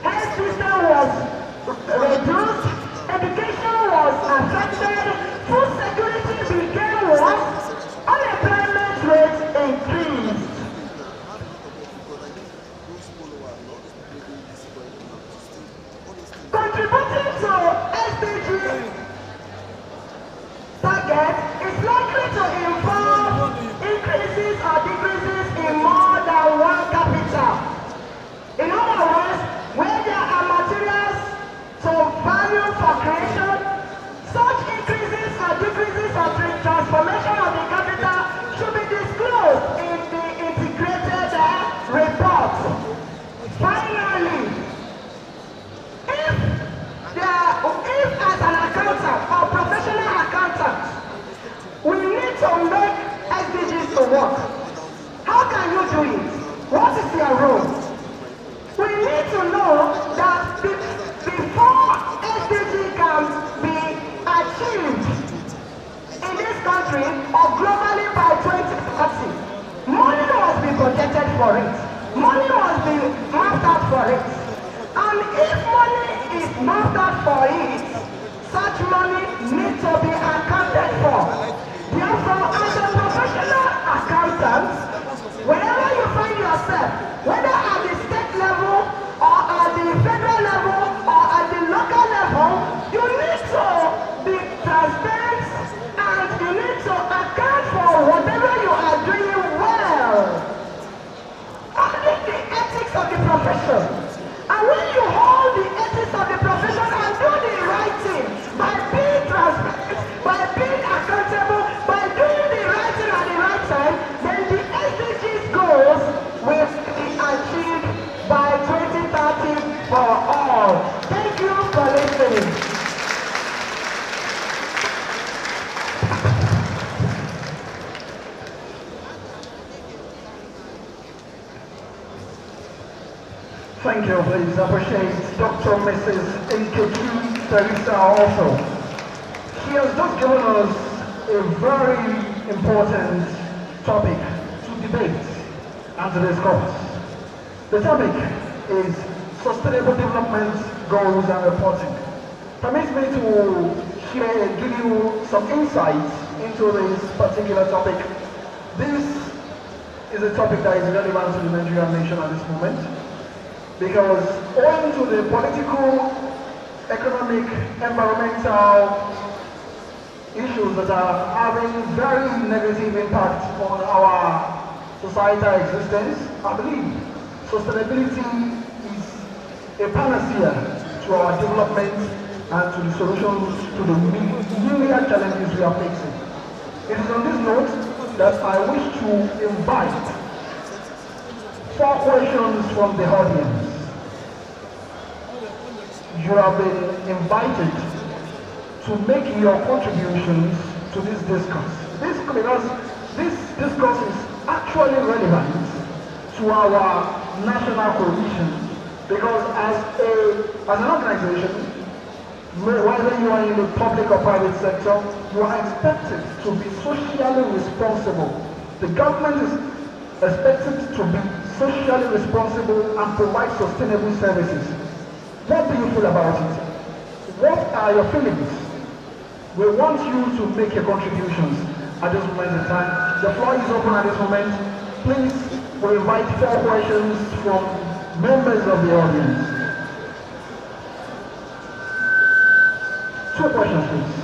health system was reduced, education was affected, food security became worse, unemployment rate increased. Contributing to SDG target is likely to involve increases or decreases in more than one capital. In other words, where there are materials to value for creation, such increases or decreases or transformation of the capital should be disclosed in the integrated report. Finally, if as an accountant or professional accountant, we need to make SDGs to work. How can you do it? What is your role? We need to know that before SDG can be achieved in this country or globally by 2030, money must be budgeted for it. Money must be mapped out for it. And if money is mapped out for it, such money needs to be accounted for. Therefore, as a professional accountant, wherever you find yourself, whether at the state level or at the federal level or at the local level, you need to be transparent and you need to account for whatever you are doing well. Only the ethics of the profession. And when you hold the ethics of the profession and do the right thing by being transparent, by being accountable, by doing the right thing at the right time, then the SDGs goals will be achieved by 2030 for all. Thank you for listening. Thank you, please. Appreciate Dr. Mrs. Nkechi Teresa also. She has just given us a very important topic to debate and to discuss. The topic is Sustainable Development Goals and Reporting. Permit me to give you some insights into this particular topic. This is a topic that is relevant to the Nigerian nation at this moment, because owing to the political, economic, environmental issues that are having very negative impact on our societal existence, I believe sustainability is a panacea to our development and to the solutions to the myriad challenges we are facing. It is on this note that I wish to invite 4 questions from the audience. You have been invited to make your contributions to this discourse. Because this discourse is actually relevant to our national cohesion, because as an organization, whether you are in the public or private sector, you are expected to be socially responsible. The government is expected to be socially responsible and provide sustainable services. What do you feel about it? What are your feelings? We want you to make your contributions at this moment in time. The floor is open at this moment. Please, we invite 4 questions from members of the audience. please.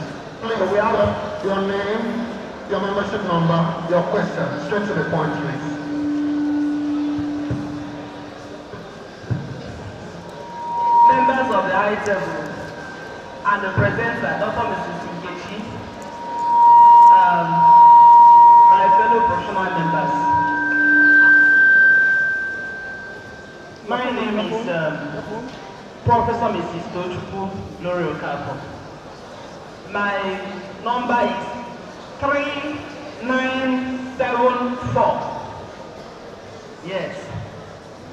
Please, we have your name, your membership number, your question. Straight to the point, please. Members of the high table and the presenter, Dr. Mrs. Nkechi, my fellow professional members. My name is Professor Mrs. Tochukwu Lori Okafor. My number is 3974. Yes.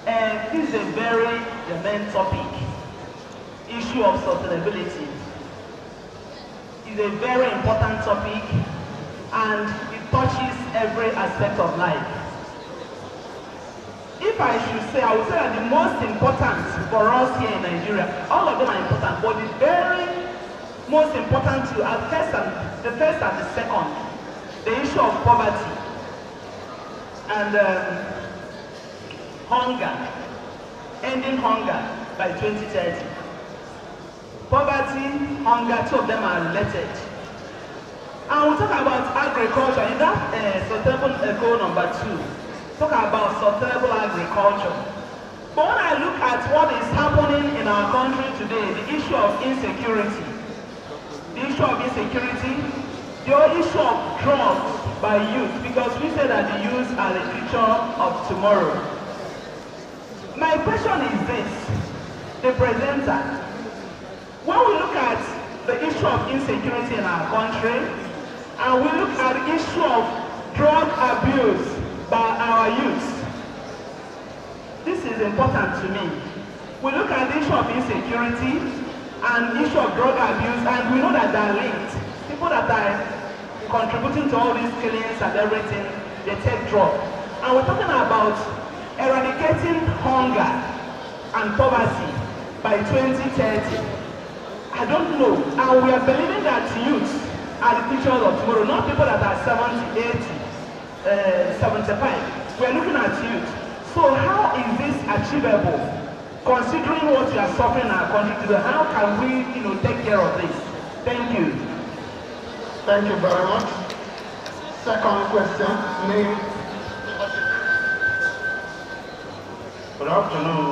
And this is a very main topic. Issue of sustainability is a very important topic, and it touches every aspect of life. If I should say, I would say that the most important for us here in Nigeria, all of them are important, but the very most important to the first and the second, the issue of poverty and hunger, ending hunger by 2030. Poverty, hunger, two of them are related. And we'll talk about agriculture in that sustainable goal number 2. Talk about sustainable agriculture. But when I look at what is happening in our country today, the issue of insecurity, the issue of drugs by youth, because we say that the youth are the future of tomorrow. My question is this, the presenter. When we look at the issue of insecurity in our country, and we look at the issue of drug abuse by our youth, this is important to me. We look at the issue of insecurity and the issue of drug abuse, and we know that they are linked. People that are contributing to all these killings and everything, they take drugs. And we're talking about eradicating hunger and poverty by 2030. I don't know, and we are believing that youth are the teachers of tomorrow, not people that are 70, 80, 75. We are looking at youth. So how is this achievable? Considering what we are suffering in our country today, how can we, take care of this? Thank you. Thank you very much. Second question, name. Good afternoon,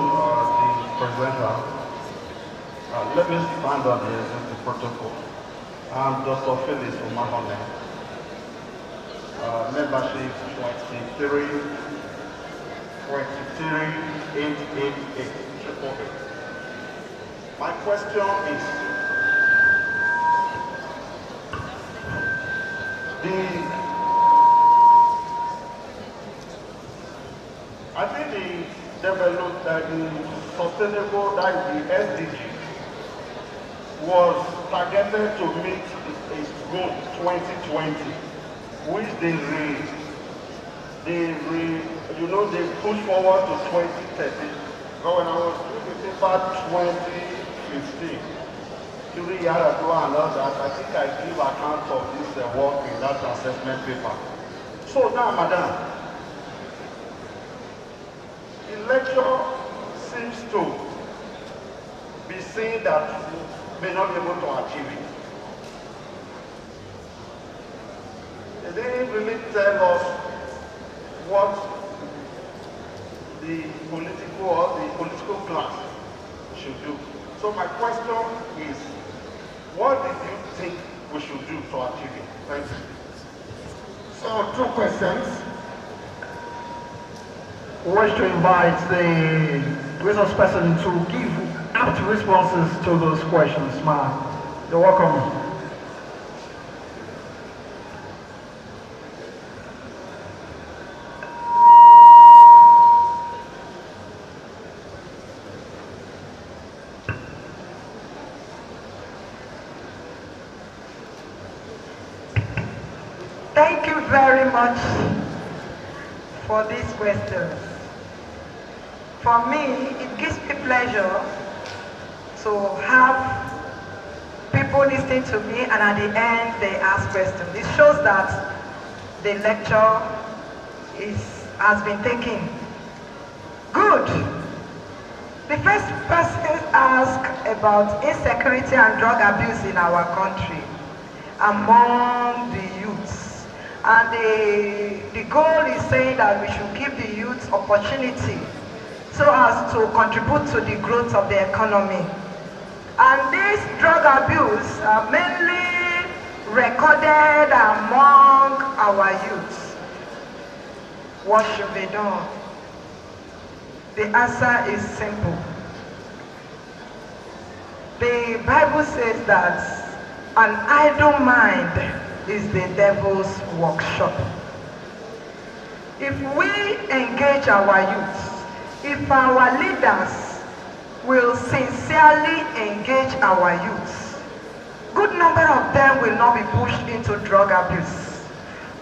the presenter. Let me stand on the protocol. I'm Dr. Phyllis Omahone. Membership 23888. My question is, I think the sustainable, that is the SDG, was targeted to meet its goal 2020, which they pushed forward to 2030. So when I was thinking about 2015, 3 years ago and all that, I think I give account of this work in that assessment paper. So now, madam, the lecture seems to be saying that may not be able to achieve it. They didn't really tell us what the political class should do. So my question is, what did you think we should do to achieve it? Thank you. So 2 questions. We wish to invite the resource person to give apt responses to those questions, ma'am. You're welcome. Thank you very much for these questions. For me, it gives me pleasure to have people listening to me, and at the end they ask questions. It shows that the lecture has been taken. Good. The first person asked about insecurity and drug abuse in our country among the youths. And the goal is saying that we should give the youth opportunity so as to contribute to the growth of the economy. And this drug abuse are mainly recorded among our youths. What should be done? The answer is simple. The Bible says that an idle mind is the devil's workshop. If we engage our youth, if our leaders will sincerely engage our youth, good number of them will not be pushed into drug abuse.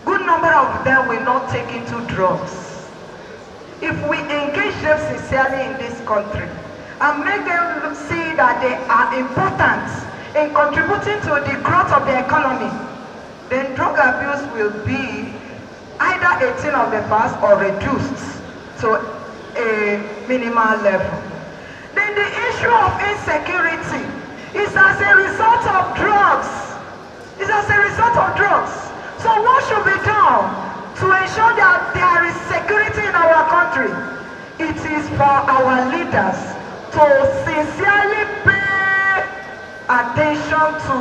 Good number of them will not take into drugs. If we engage them sincerely in this country and make them see that they are important in contributing to the growth of the economy, then drug abuse will be either a thing of the past or reduced to a minimal level. Then the issue of insecurity is as a result of drugs. It's as a result of drugs. So what should be done to ensure that there is security in our country? It is for our leaders to sincerely pay attention to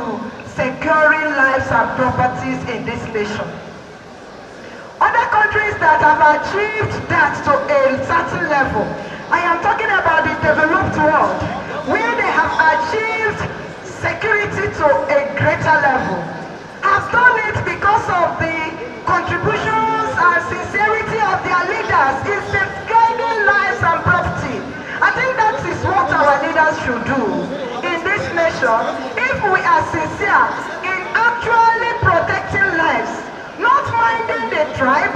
securing lives and properties in this nation. Other countries that have achieved that to a certain level, I am talking about the developed world, where they have achieved security to a greater level, have done it because of the contributions and sincerity of their leaders in safeguarding lives and property. I think that is what our leaders should do in this nation if we are sincere in actually protecting lives, not minding the tribe,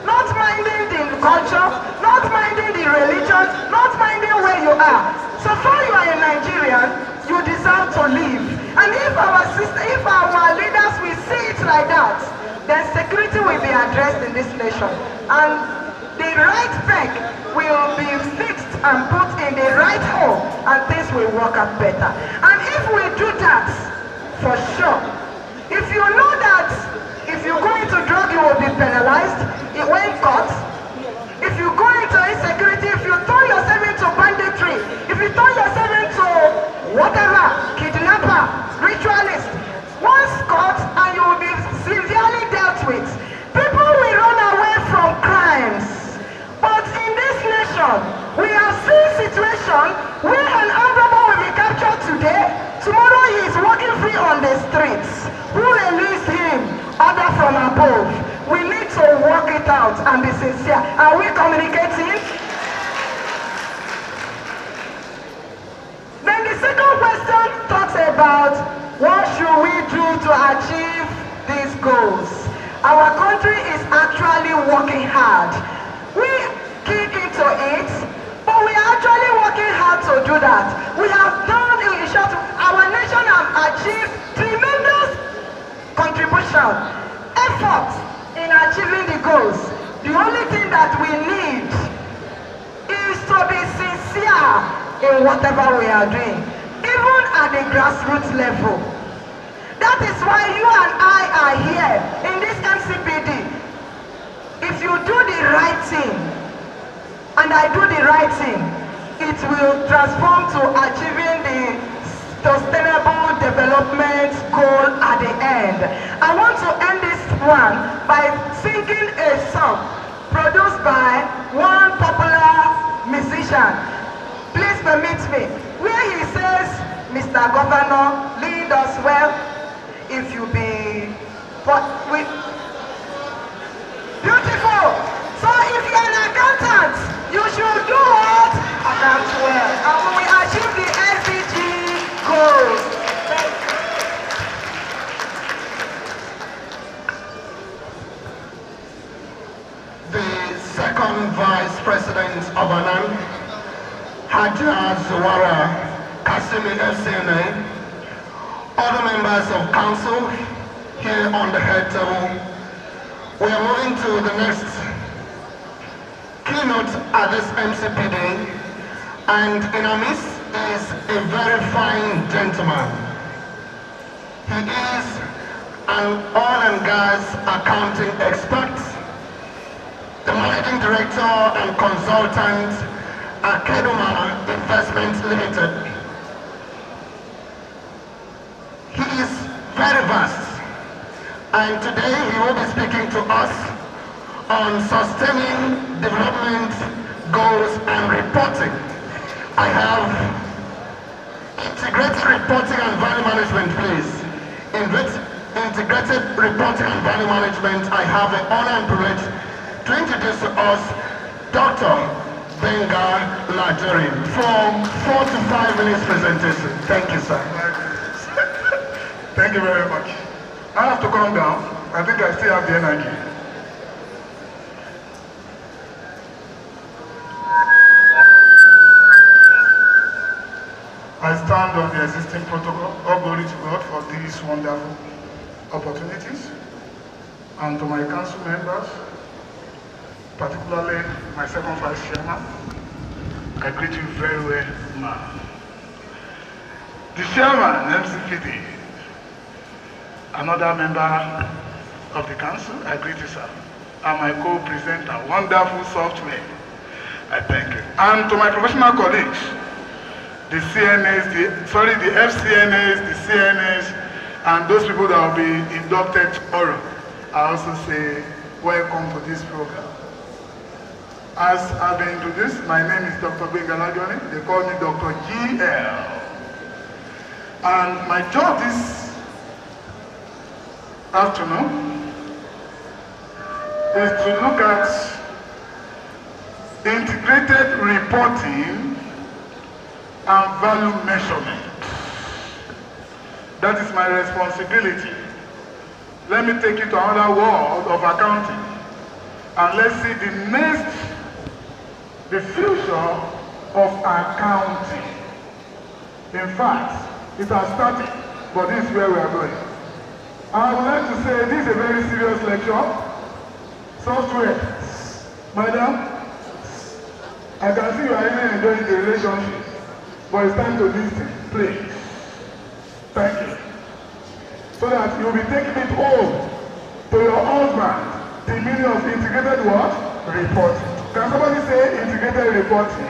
not minding the culture, not minding the religion, not minding where you are. So far you are a Nigerian, you deserve to live. And if our leaders will see it like that, then security will be addressed in this nation. And the right peg will be fixed and put in the right hole, and things will work out better. And if we do that, for sure, if you know that if you go into drug, you will be penalized, it won't cut. If you go into insecurity, if you turn yourself into banditry, if you turn yourself into whatever, kidnapper, ritualist, once caught and you will be severely dealt with. People will run away from crimes. But in this nation, we have seen situations where an armed robber will be captured today, tomorrow he is walking free on the streets. Who released him? Order from above. We need to work it out and be sincere. Are we communicating? Then the second question talks about what should we do to achieve these goals. Our country is actually working hard. We keyed into it, but we are actually working hard to do that. We have done, in short, our nation has achieved tremendous contribution, effort in achieving the goals. The only thing that we need is to be sincere in whatever we are doing, even at the grassroots level. That is why you and I are here in this MCPD. If you do the right thing, and I do the right thing, it will transform to achieving the sustainable development goal at the end. I want to end this one by singing a song produced by one popular musician. Please permit me, where he says, Mr. Governor, lead us well. If you be beautiful. So if you're an accountant, you should do what? Account well. And we will achieve the SDG goals. The second Vice President of ANAN, Haja Zawara Kasimi FCNA, other members of council here on the head table, we are moving to the next keynote at this MCPD, And in our midst is a very fine gentleman. He is an oil and gas accounting expert, the managing director and consultant at Keduma Investments Limited. He is very vast, and today he will be speaking to us on sustaining development goals and reporting. I have integrated reporting and value management, please. Integrated reporting and value management, I have the honor and privilege to introduce to us Dr. Benga Lajerin for 4 to 5 minutes presentation. Thank you, sir. Thank you very much. I have to calm down. I think I still have the energy. I stand on the existing protocol. All glory to God for these wonderful opportunities. And to my council members, particularly my second vice chairman, I greet you very well, ma'am. The chairman, MCPD, another member of the council, I greet you, sir. And my co-presenter, wonderful software, I thank you. And to my professional colleagues, the CNAs, the FCNAs, the CNAs, and those people that will be inducted tomorrow, I also say welcome to this program. As I've been introduced, my name is Dr. Benga Lajerin. They call me Dr. GL. And my job this afternoon is to look at integrated reporting and value measurement. That is my responsibility. Let me take you to another world of accounting, and let's see the future of accounting. In fact, it has started, but this is where we are going. I would like to say this is a very serious lecture. Software, madam, I can see you are really enjoying the relationship. But it's time to listen, please. Thank you. So that you'll be taking it home to your husband, the meaning of integrated what? Reporting. Can somebody say integrated reporting?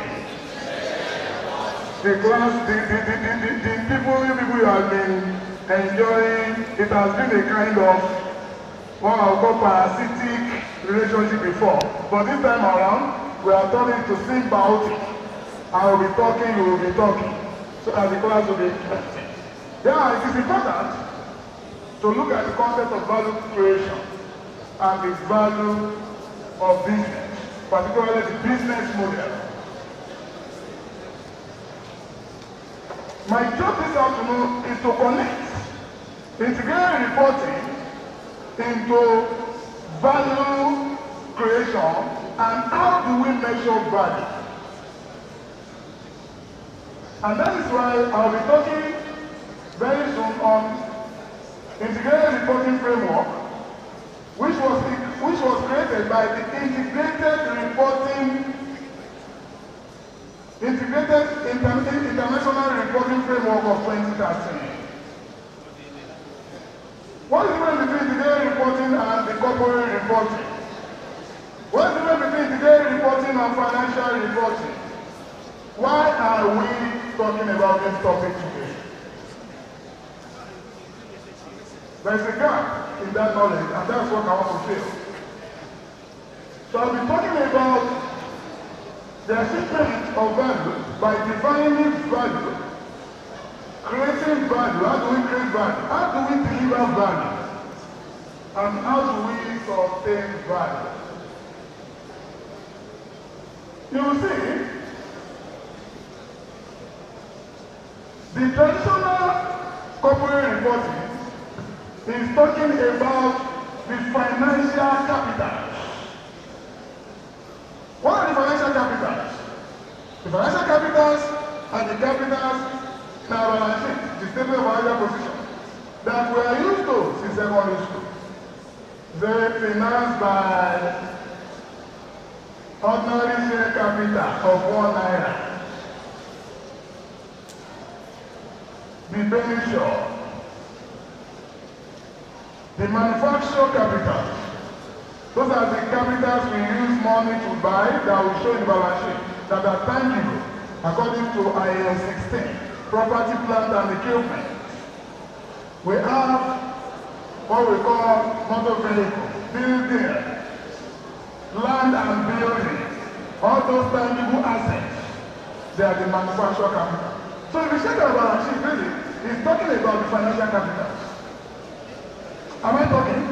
The class, the people you have been enjoying, it has been a kind of what I'll call parasitic relationship before. But this time around, we are turning to symbiotic. I will be talking, you will be talking, so that the class will be interesting. Yeah, it is important to look at the concept of value creation and the value of business, particularly the business model. My job this afternoon is to connect integrated reporting into value creation and how do we measure value. And that is why I'll be talking very soon on integrated reporting framework, which was created by the International Reporting Framework of 2013. What is the difference between integrated reporting and the corporate reporting? What is the difference between integrated reporting and financial reporting? Why are we talking about this topic today? There's a gap in that knowledge, and that's what I want to fill. So I'll be talking about the achievement of value by defining value, creating value. How do we create value? How do we deliver value? And how do we sustain value? You will see, the traditional corporate reporting is talking about the financial capital. What are the financial capitals? The financial capitals are the capitals in our balance sheet, the statement of financial position, that we are used to since secondary school. They financed by ordinary share capital of 1 naira. the venture, the manufacture capitals. Those are the capitals we use money to buy that will show in the balance sheet that are tangible according to IAS 16, property, plant and equipment. We have what we call motor vehicle, building, land and building. All those tangible assets, they are the manufacturer capital. So if you check our balance sheet, really, it's talking about the financial capitals. Am I talking?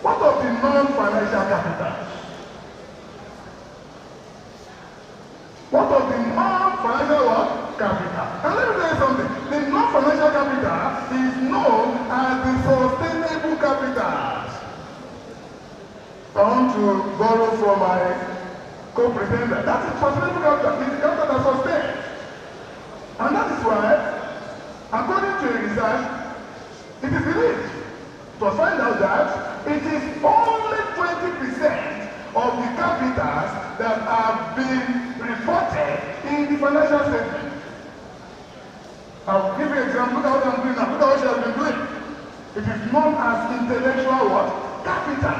What of the non-financial capitals? What of the non-financial what? Capital. And let me tell you something. The non-financial capital is known as the sustainable capitals. I want to borrow from my co-presenter. That is sustainable capital. It's the capital that sustains. And that is why, according to a research, it is believed to find out that it is only 20% of the capitals that have been reported in the financial statement. I'll give you an example. Look at what I'm doing now. Look at what she has been doing. It is known as intellectual what? Capital.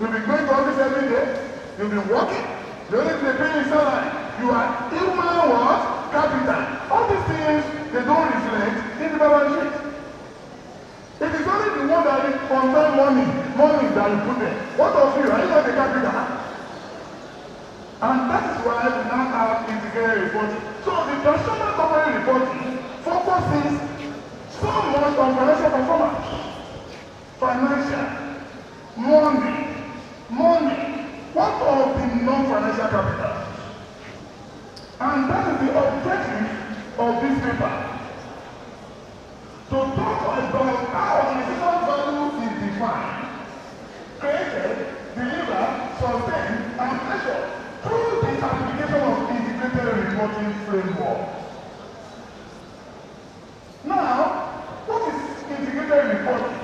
You'll be going to office every day. You'll be working. The only thing they pay you salary. You are human what? Capital. All these things, they don't reflect in the balance sheet. It is only the one that is on-time money that you put there. What of you? Are you not the capital? And that is why we now have integrated reporting. So the personal corporate reporting focuses so much on financial performance. Financial, money. What of the non-financial capital? And that is the objective of this paper. To talk about how organizational value is defined, created, delivered, sustained, and measured through the application of integrated reporting framework. Now, what is integrated reporting?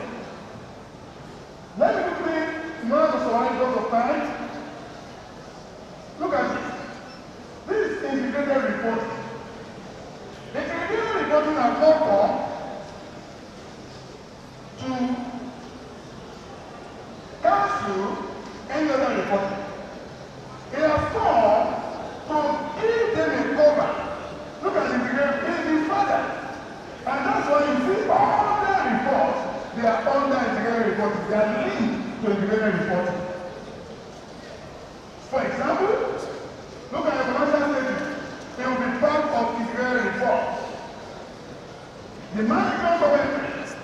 Let me quickly, in order to survive because of time, look at this. This is integrated reporting. Integrated reporting are not to cancel any other reporting. It has come to give them a cover. Look at the integrated, it is the father. And that's why you see all the reports, they are under integrated reporting. They are linked to integrated reporting. For example, look at the financial statement. It will be part of integrated reports. The management of entries,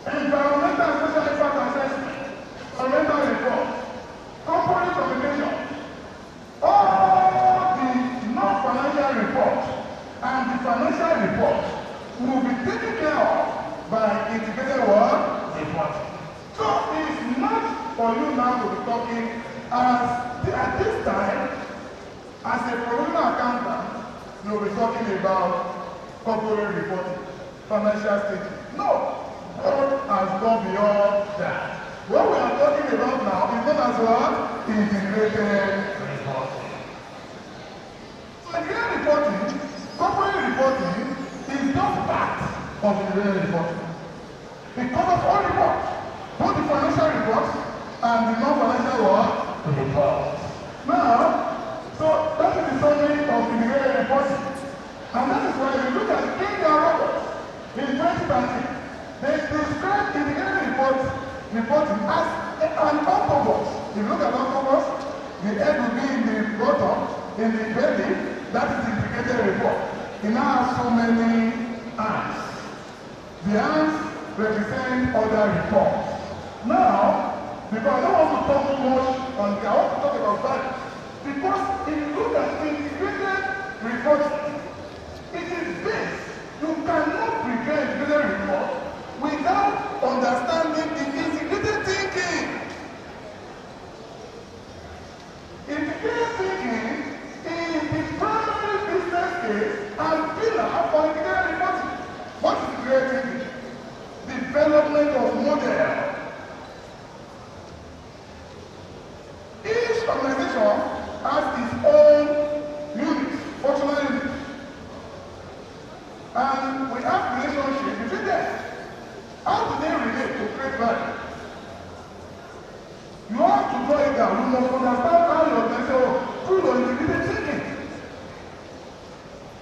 environmental and social impact assessment, environmental reports, corporate communication, all the non-financial reports and the financial reports will be taken care of by integrated reporting. So it's not for you now to be talking at this time, as a professional accountant, you'll be talking about corporate reporting, financial statement. No. God has gone beyond that. What we are talking about now is known as what? Integrated reporting. So integrated reporting, corporate reporting is just part of integrated reporting. It covers all reports, both the financial reports and the non-financial reports. Now, so that is the summary of integrated reporting. And that is why we look at Kenya Roberts in 2013. They describe integrated reporting as an octopus. If you look at octopus, the head will be in the bottom, in the belly, that is the integrated report. It now has so many arms. The arms represent other reports. Now, because I don't want to talk too much on the, I want to talk about that. Because if you look at integrated reporting, it is this. You cannot prepare integrated report without understanding the integrated thinking. Integrated thinking is the primary business case and pillar for integrated reporting. What is integrated thinking? Development of model. Each organization has its own unit, functional unit. and we have relationship between them. How do they relate to create value? You have to draw it down. You must understand how your organization through your integrated thinking.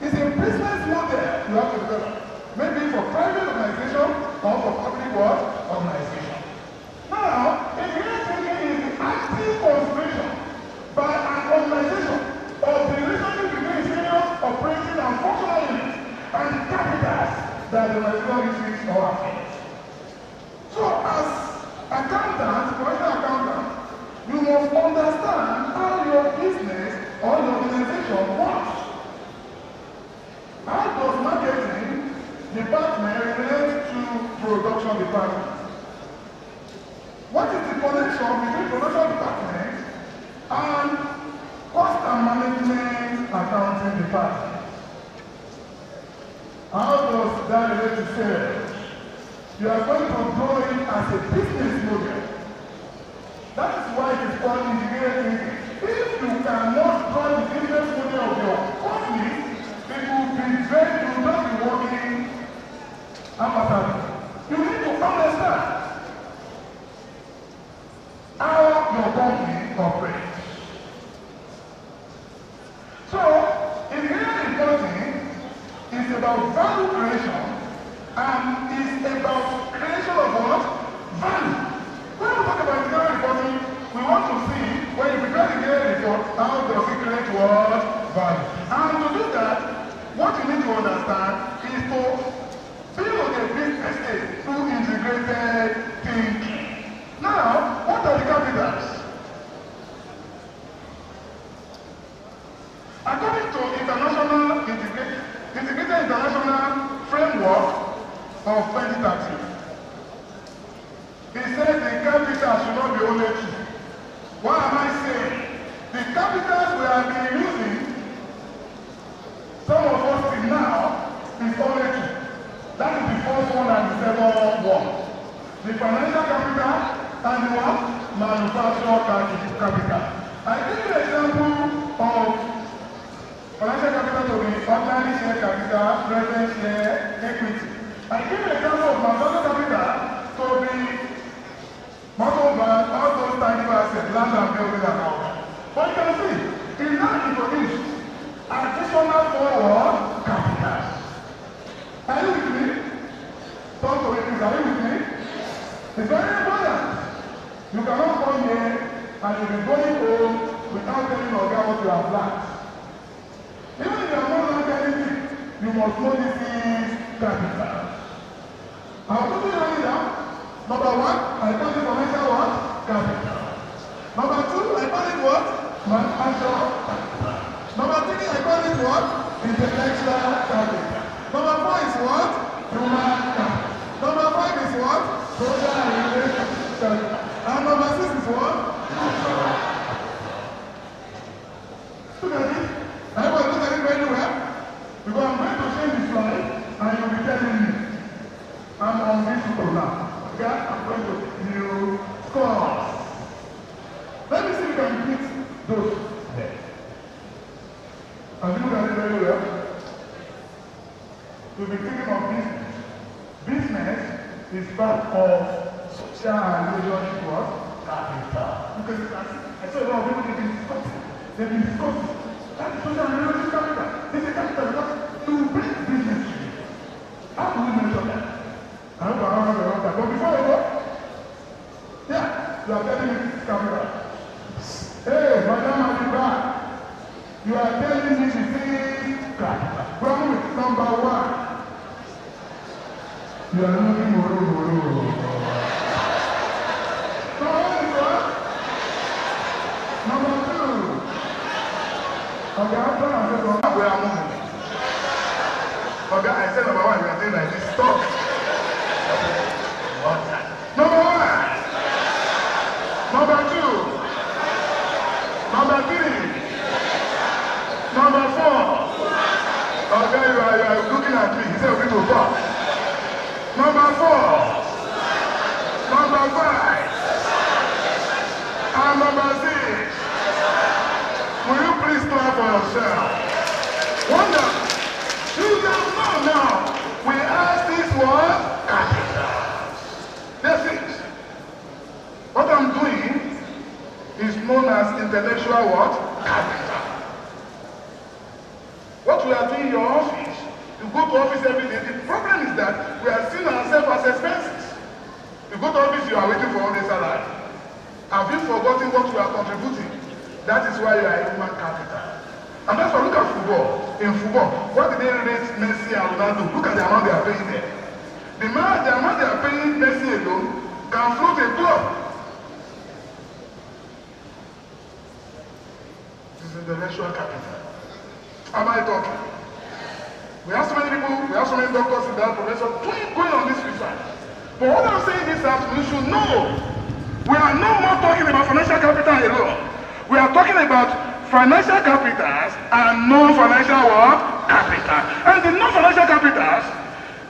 It's a business model you have to develop. Maybe for private organization or for public work organization. Now, integrated thinking is the active consideration by an organization of the relationship between seniors, operating and functional units and capitals that the organization receives or affects. So as accountants, professional accountants, you must understand how your business or your organization works. How does marketing department relate to production department? What is the connection between production department and cost and management accounting department? How does that relate to sales? You are going to draw it as a business model. That is why it is called integrated thinking. If you cannot draw the business model of your company, it will not be working haphazardly. You need to understand how your company operates. So, integrated reporting is about value creation and is about creation of what? Value. When we talk about integrated reporting, we want to see when you prepare the integrated report, how does it create what? Value. And to do that, what you need to understand is to build a business through integrated thinking. Now, what are the capitals? According to integrated international framework of 2013, he said the capital should not be only two. What am I saying? The capitals we have been using, some of us till now, is only two. That is the first one and the second one. The financial capital and the what? Manufacturing capital. I give you an example of financial capital to be ordinary share capital, present share, equity. I give you an example of manufacturing capital to be motor van, all those tangible assets, land and building and all that. But you can see, it now introduced additional forward capital. Are you with me? Talk to me, please. Are you with me? It's very important. You cannot come here and you'll be going home without telling Oga what you have planned. Even if you are not learned anything, you must know this is capital. I'll put it on down. Number one, I call it financial what? Capital. Number two, I call it what? Manufacturing capital. Number three, I call it what? Intellectual capital. Number four is what? Human capital. Number five is what? Social and relationship capital. And number six is what? Look at it. Everybody look at it very well. Because I'm going to change the slide and you'll be telling me. I'm on this people now. Okay? I'm going to give you scores. Let me see if you can repeat those there. And you look at it very well. You'll be thinking of business. Business is part of social and relationship work. Capital. Because I saw a lot of people they've been discussing. They've been discussing. That is social and relationship capital. This is capital because to bring business to you. How do we measure that? I hope I don't know that. But before I go, yeah, you are telling me this is capital. Hey, madam, I'll be back. You are telling me this is capital. Problem with number one. You are looking moro. So what is what? Number two. Okay, I'm trying to say we are moving. Okay, I said number one, you are saying like this. Stop. Number one. Number two. Number three. Number four. Okay, you are looking at me. He said we will talk. Number four. Number five. And number six. Will you please clap for yourself? Wonder. You don't know now. known as intellectual what? Capital. What we are doing in your office, you go to office every day. The problem is that we are seeing ourselves as expenses. You go to office, you are waiting for all this salary. Have you forgotten what you are contributing? That is why you are human capital. And that's why look at football. In football, what did they rate Messi and Ronaldo? Look at the amount they are paying there. The amount they are paying Messi alone can float a club. This is intellectual capital. Am I talking? We have so many people, we have so many doctors in that profession going on this research. But what I'm saying this afternoon, you should know, we are no more talking about financial capital alone. We are talking about financial capitals and non-financial what? Capital. And the non-financial capitals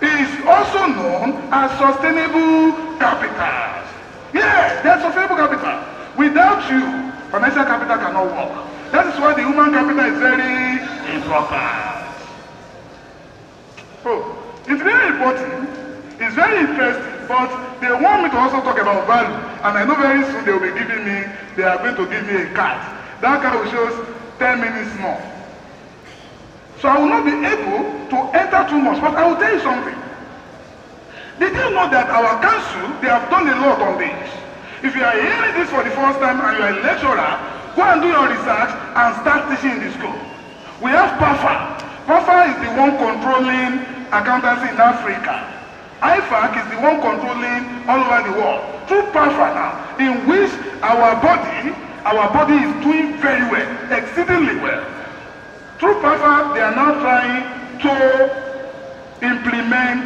is also known as sustainable capitals. Yeah, they are sustainable capital. Without you, financial capital cannot work. That is why the human capital is very important. Oh, it's very important. It's very interesting, but they want me to also talk about value. And I know very soon they will be giving me, they are going to give me a card. That card will show 10 minutes more. So I will not be able to enter too much, but I will tell you something. Did you know that our council, they have done a lot on this? If you are hearing this for the first time and you are a lecturer, go and do your research and start teaching in the school. We have PAFA. PAFA is the one controlling accountancy in Africa. IFAC is the one controlling all over the world. Through PAFA now, in which our body is doing very well, exceedingly well. Through PAFA, they are now trying to implement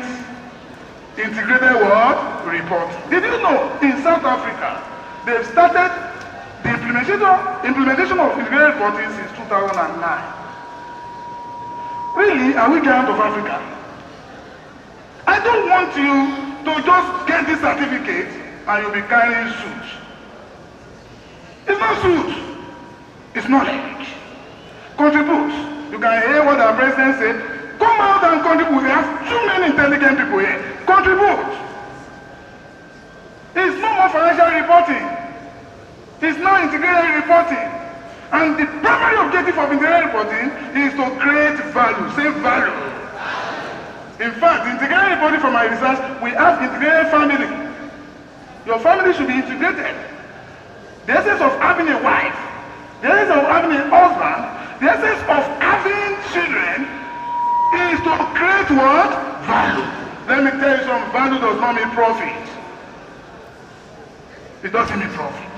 integrated what? Reporting. Did you know in South Africa, they've started the implementation of integrated reporting since 2009. Really, are we giant of Africa? I don't want you to just get this certificate and you'll be carrying suits. It's not suits, it's knowledge. Contribute. You can hear what our president said. Come out and contribute. We have too many intelligent people here. Contribute. It's no more financial reporting. It's now integrated reporting. And the primary objective of integrated reporting is to create value. Say value. In fact, integrated reporting from my research, we have integrated family. Your family should be integrated. The essence of having a wife, the essence of having a husband, the essence of having children is to create what? Value. Let me tell you something, value does not mean profit. It doesn't mean profit.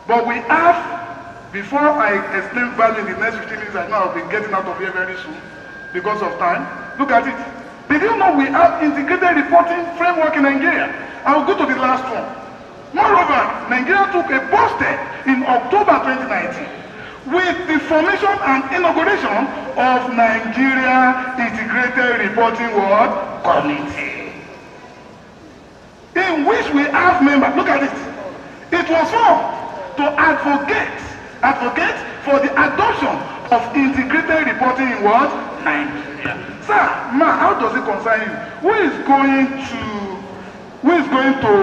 But we have, before I explain value in the next 15 minutes, I know I'll be getting out of here very soon because of time. Look at it. Did you know we have integrated reporting framework in Nigeria? I will go to the last one. Moreover, Nigeria took a bold step in October 2019 with the formation and inauguration of Nigeria Integrated Reporting World Committee, in which we have members. Look at it. It was formed to advocate for the adoption of integrated reporting in what? Nigeria. Sir, ma, how does it concern you? Who is going to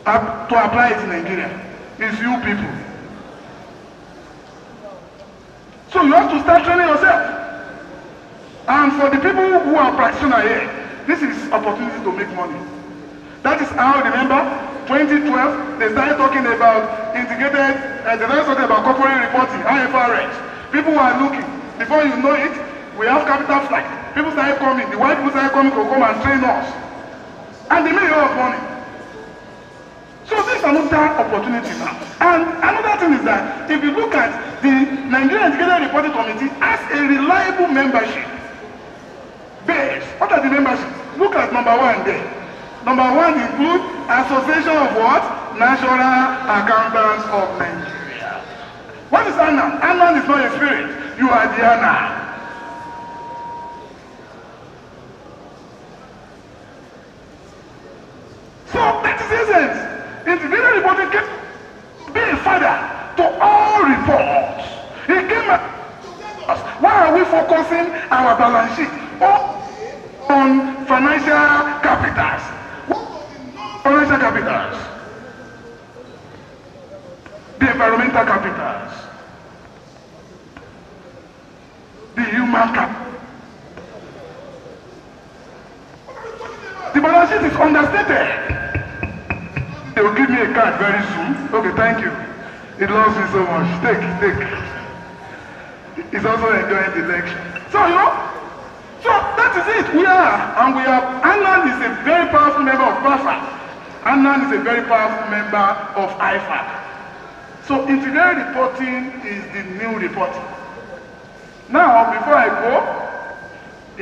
apply it in Nigeria? It's you people. So you have to start training yourself. And for the people who are practitioners here, this is opportunity to make money. That is how, remember, 2012, they started talking about integrated, they started talking about corporate reporting, IFRS. People were looking. Before you know it, we have capital flight. People started coming, the white people started coming to come and train us. And they made a lot of money. So this is another opportunity now. And another thing is that if you look at the Nigerian Integrated Reporting Committee as a reliable membership base, what are the memberships? Look at number one there. Number one includes Association of what? National Accountants of Nigeria. What is ANAN? ANAN is not a spirit. You are the ANAN. So that is essence. Integrated reporting can be a father to all reports. He came at us. Why are we focusing our balance sheet on financial capitals? Financial capitals. the environmental capitals, the human capital. The balance sheet is understated. They will give me a card very soon. Okay, thank you. It loves me so much. Take. He's also enjoying the lecture. So, you know, so that is it. ANAN is a very powerful member of PAFA. ANAN is a very powerful member of IFAC. So integrated reporting is the new reporting. Now, before I go,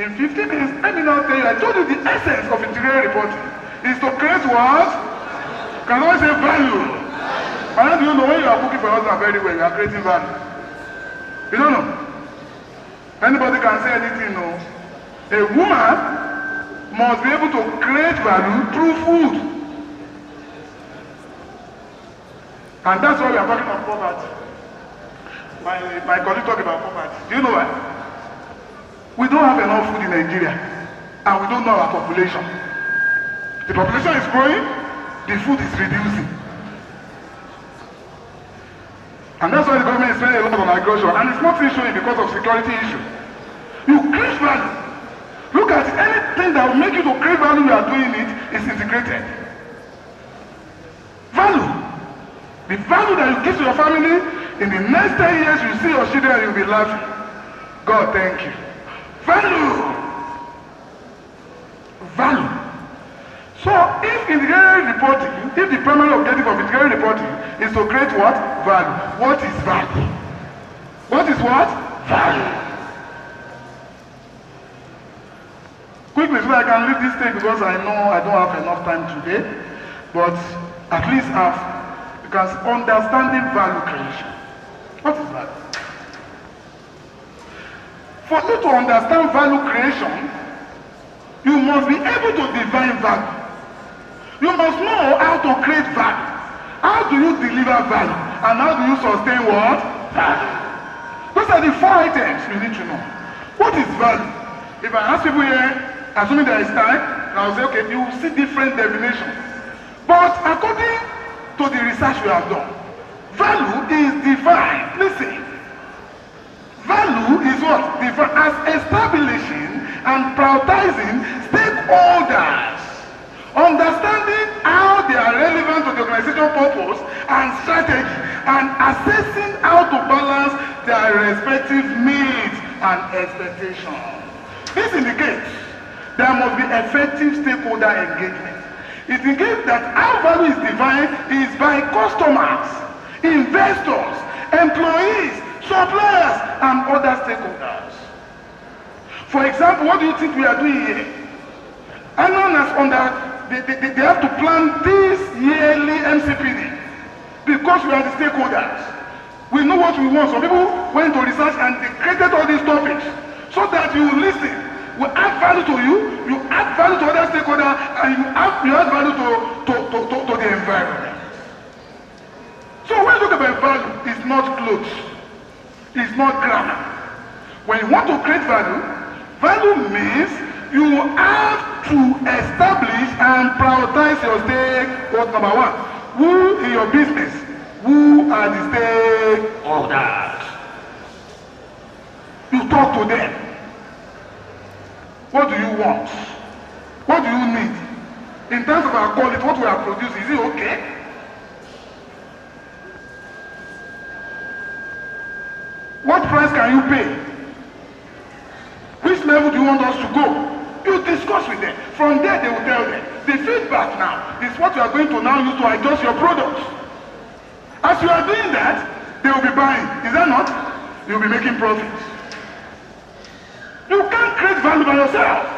in 15 minutes, let me now tell you, I told you the essence of integrated reporting is to create what? Can I say value? How do you know when you are cooking for husband very well, you are creating value? You don't know. Anybody can say anything, no. A woman must be able to create value through food. And that's why we are talking about poverty. My colleague talked about poverty. Do you know why? We don't have enough food in Nigeria, and we don't know our population. The population is growing, the food is reducing. And that's why the government is spending a lot on agriculture, and it's not showing because of security issue. You create value. Look at anything that will make you to create value, you are doing it, is integrated. Value. The value that you give to your family, in the next 10 years, you see your children, you'll be laughing. God, thank you. Value. Value. So if integrated reporting, if the primary objective of integrated reporting is to create what? Value. What is value? What is what? Value. Quickly, so I can leave this thing because I know I don't have enough time today, but at least you can understanding value creation. What is value? For you to understand value creation, you must be able to define value. You must know how to create value. How do you deliver value? And how do you sustain what? Value. Those are the 4 items you need to know. What is value? If I ask people here, assuming there is time, I'll say, okay, you will see different definitions. But according to the research we have done, value is defined. Listen. Value is what? Defined as establishing and prioritizing stakeholders, understanding how they are relevant to the organizational purpose and strategy, and assessing how to balance their respective needs and expectations. This indicates there must be effective stakeholder engagement. It indicates that how value is defined is by customers, investors, employees, suppliers, and other stakeholders. For example, what do you think we are doing here? ANAN they have to plan this yearly MCPD because we are the stakeholders. We know what we want. Some people went to research and they created all these topics so that you will listen. We add value to you, you add value to other stakeholders, and you add value to the environment. So when you look about value, it's not clothes, it's not grammar. When you want to create value, value means you have to establish and prioritize your stakeholders. Number 1, who in your business, who are the stakeholders? You talk to them. What do you want? What do you need? In terms of our quality, what we are producing, is it okay? What price can you pay? Which level do you want us to go? You discuss with them. From there, they will tell them. The feedback now is what you are going to now use to adjust your products. As you are doing that, they will be buying. Is that not? You will be making profits. You can't create value by yourself.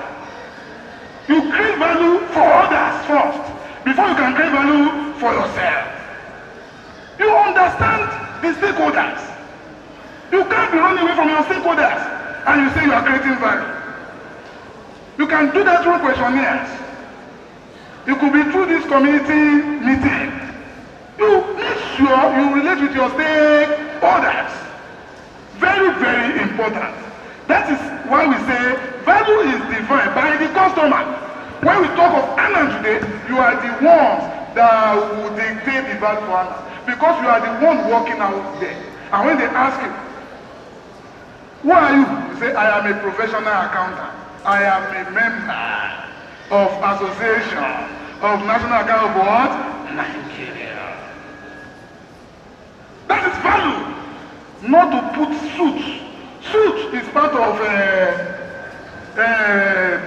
You create value for others first, before you can create value for yourself. You understand the stakeholders. You can't be running away from your stakeholders and you say you are creating value. You can do that through questionnaires. It could be through this community meeting. You make sure you relate with your stakeholders. Very, very important. That is why we say value is defined by the customer. When we talk of ANAN today, you are the ones that will dictate the value for ANAN. because you are the one working out there. And when they ask you, who are you? You say, I am a professional accountant. I am a member of Association of National Account of what? Nigeria. That is value. Not to put suit. Suit is part of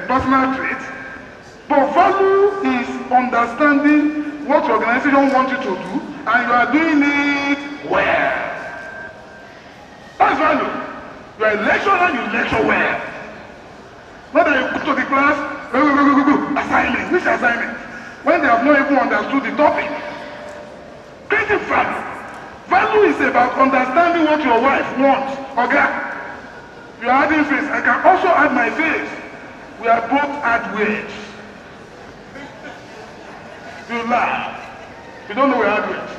personal trait. But value is understanding what your organization wants you to do, and you are doing it well. That's value. You are a lecturer, you lecture well. Not that you go to the class, go. Assignment. Which assignment? When they have not even understood the topic. Creating value. Value is about understanding what your wife wants. Okay? You are adding face. I can also add my face. We are both add words. You laugh. You don't know we add words.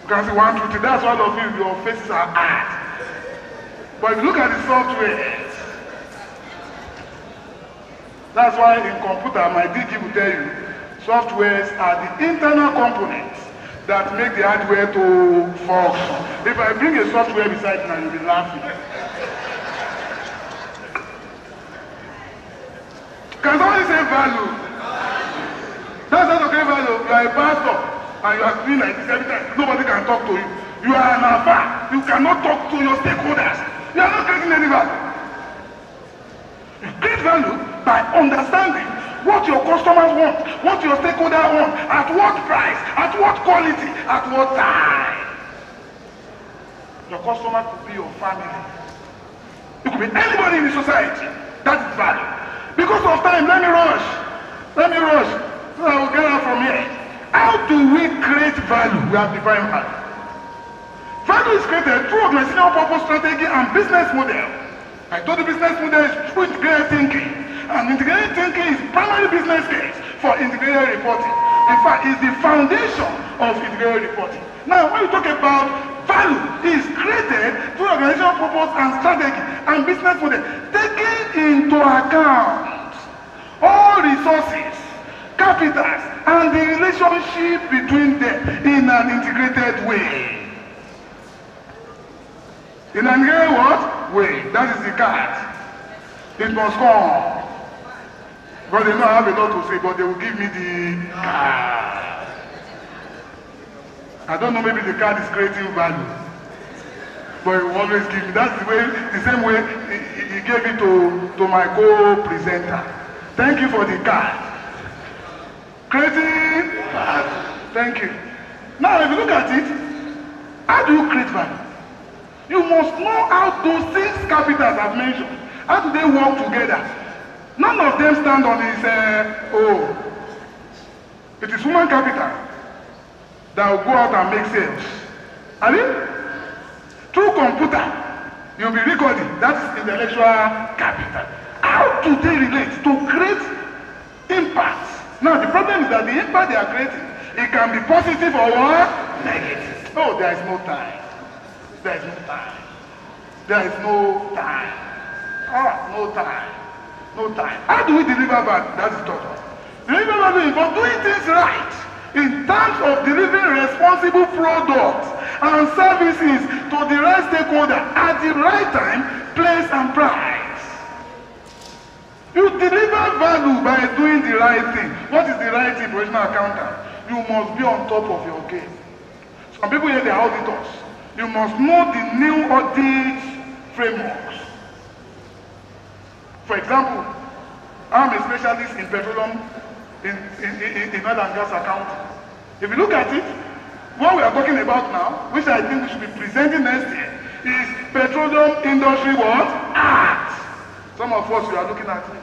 You can see 1, 2, 3. That's all of you. Your faces are add. But if you look at the software, that's why in computer, my DG will tell you, softwares are the internal components that make the hardware to function. If I bring a software beside you now, you'll be laughing. Can somebody say value? That's not okay value. You are a pastor and you are doing like this every time. Nobody can talk to you. You are an alpha. You cannot talk to your stakeholders. You are not creating any value. You create value by understanding what your customers want, what your stakeholders want, at what price, at what quality, at what time. Your customer could be your family. It could be anybody in the society. That is value. Because of time, let me rush. I will get out from here. How do we create value? We have defined value. Value is created through organizational purpose, strategy, and business model. I told the business model is through integrated thinking. And integrated thinking is primary business case for integrated reporting. In fact, it's the foundation of integrated reporting. Now, when we talk about value, it is created through organizational purpose and strategy and business model, taking into account all resources, capitals, and the relationship between them in an integrated way. In an integrated what? Way. That is the card. It must come. But they don't have a lot to say, but they will give me the card. I don't know, maybe the card is creating value. But he will always give me. That's the way, the same way he gave it to my co-presenter. Thank you for the card. Creating value. Thank you. Now, if you look at it, how do you create value? You must know how those 6 capitals I've mentioned. How do they work together? None of them stand on his own. It is human capital that will go out and make sales. I mean, through computer, you'll be recording. That is intellectual capital. How do they relate to create impact? Now, the problem is that the impact they are creating, it can be positive or what? Negative. Oh, there is no time. There is no time. There is no time. No time. No time. How do we deliver value? That's the third one. Deliver value involves doing things right in terms of delivering responsible products and services to the right stakeholder at the right time, place, and price. You deliver value by doing the right thing. What is the right thing, professional accountant? You must be on top of your game. Some people here, they are auditors. You must know the new audit frameworks. For example, I'm a specialist in petroleum, in oil and gas accounting. If you look at it, what we are talking about now, which I think we should be presenting next year, is Petroleum Industry what? Act. Some of us, you are looking at me.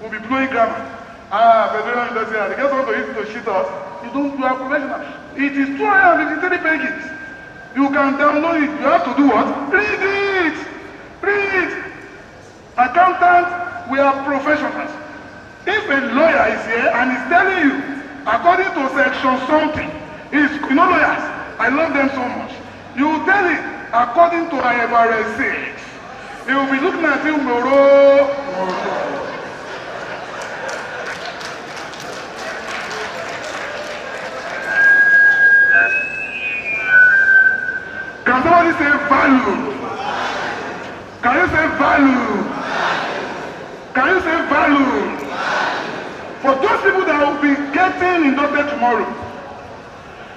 We'll be blowing grammar. Petroleum Industry Act. They just want to use it to shit us. You are professional. It is 253 pages. You can download it. You have to do what? Read it. Read. Accountants, we are professionals. If a lawyer is here and is telling you, according to section something, you know lawyers, I love them so much. You will tell it according to IFRS 6. He will be looking at you, Moro. Can somebody say value? Can you say value? Can you say value? For those people that will be getting inducted tomorrow,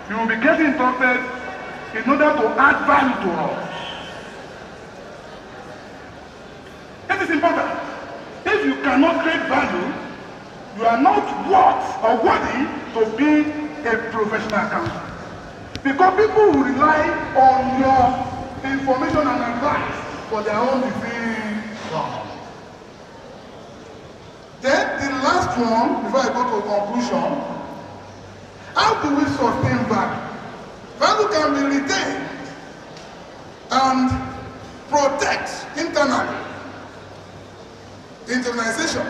you will be getting inducted in order to add value to us. It is important. If you cannot create value, you are not worth or worthy to be a professional accountant. Because people will rely on your information and advice for their own decision. Then the last one, before I go to a conclusion, how do we sustain value? Value can be retained and protect internally in the organization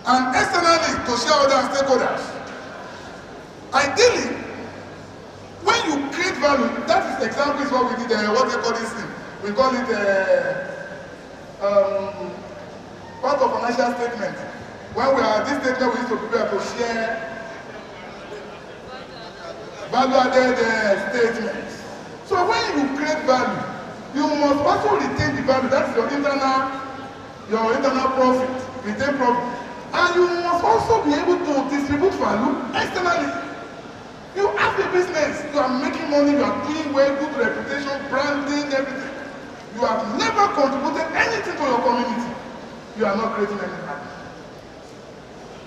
and externally to shareholders and stakeholders. Ideally, when you create value, that is the example is what we did, what they call this thing. We call it part of financial statement. When we are this statement, we used to prepare to share value-added statements. So when you create value, you must also retain the value. That's your internal profit, retain profit. And you must also be able to distribute value externally. You have a business, you are making money, you are doing well, good reputation, branding, everything. You have never contributed anything to your community. You are not creating any value.